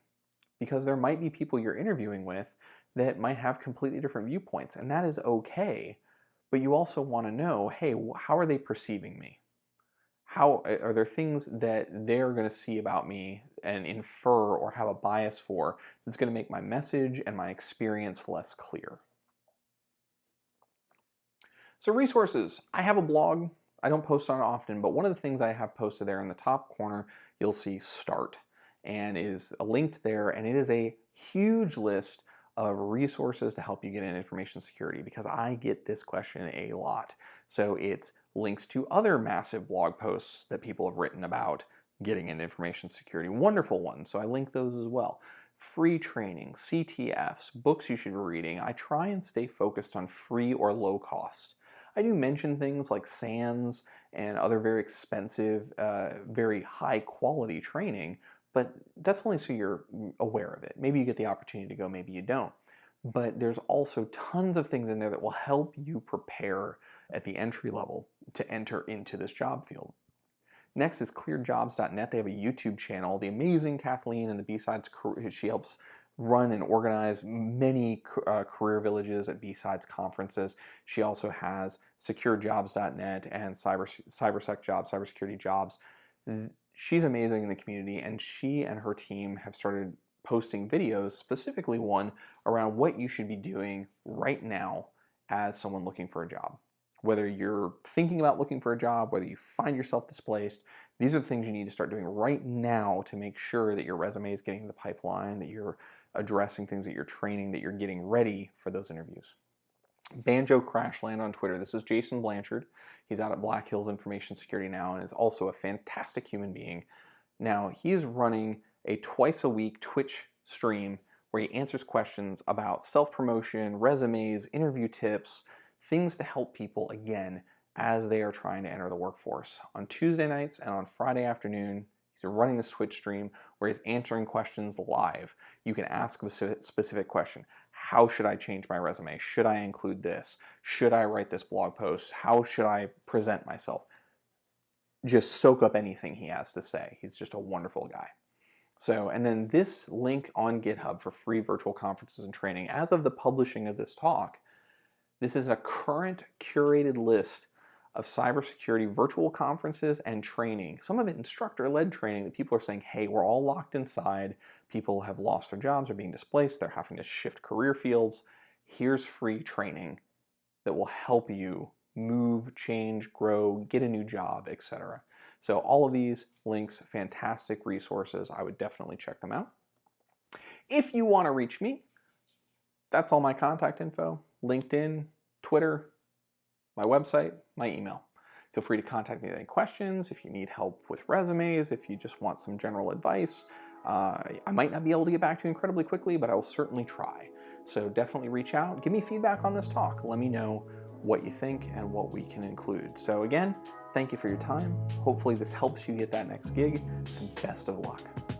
Because there might be people you're interviewing with that might have completely different viewpoints, and that is okay. But you also want to know, hey, how are they perceiving me? How are there things that they're going to see about me and infer or have a bias for that's going to make my message and my experience less clear? So resources. I have a blog. I don't post on it often, but one of the things I have posted there in the top corner, you'll see Start, and it is linked there, and it is a huge list of resources to help you get in information security, because I get this question a lot. So it's links to other massive blog posts that people have written about getting into information security, wonderful ones, so I link those as well. Free training, CTFs, books you should be reading. I try and stay focused on free or low cost. I do mention things like SANS and other very expensive, very high quality training, but that's only so you're aware of it. Maybe you get the opportunity to go, maybe you don't. But there's also tons of things in there that will help you prepare at the entry level to enter into this job field. Next is clearjobs.net. They have a YouTube channel. The amazing Kathleen and the B-Sides, she helps run and organize many career villages at B-Sides conferences. She also has securejobs.net and cybersec jobs, cybersecurity jobs. She's amazing in the community, and she and her team have started posting videos, specifically one around what you should be doing right now as someone looking for a job. Whether you're thinking about looking for a job, whether you find yourself displaced, these are the things you need to start doing right now to make sure that your resume is getting to the pipeline, that you're addressing things, that you're training, that you're getting ready for those interviews. Banjo Crashland on Twitter. This is Jason Blanchard. He's out at Black Hills Information Security now and is also a fantastic human being. Now, he's running a twice-a-week Twitch stream where he answers questions about self-promotion, resumes, interview tips, things to help people, again, as they are trying to enter the workforce. On Tuesday nights and on Friday afternoon, he's running this Twitch stream where he's answering questions live. You can ask a specific question. How should I change my resume? Should I include this? Should I write this blog post? How should I present myself? Just soak up anything he has to say. He's just a wonderful guy. So, and then this link on GitHub for free virtual conferences and training. As of the publishing of this talk, this is a current curated list of cybersecurity virtual conferences and training. Some of it instructor-led training that people are saying, hey, we're all locked inside. People have lost their jobs, are being displaced, they're having to shift career fields. Here's free training that will help you move, change, grow, get a new job, etc. So all of these links, fantastic resources. I would definitely check them out. If you want to reach me, that's all my contact info. LinkedIn, Twitter, my website, my email. Feel free to contact me with any questions, if you need help with resumes, if you just want some general advice. I might not be able to get back to you incredibly quickly, but I will certainly try. So definitely reach out. Give me feedback on this talk. Let me know what you think and what we can include. So again, thank you for your time. Hopefully this helps you get that next gig, and best of luck.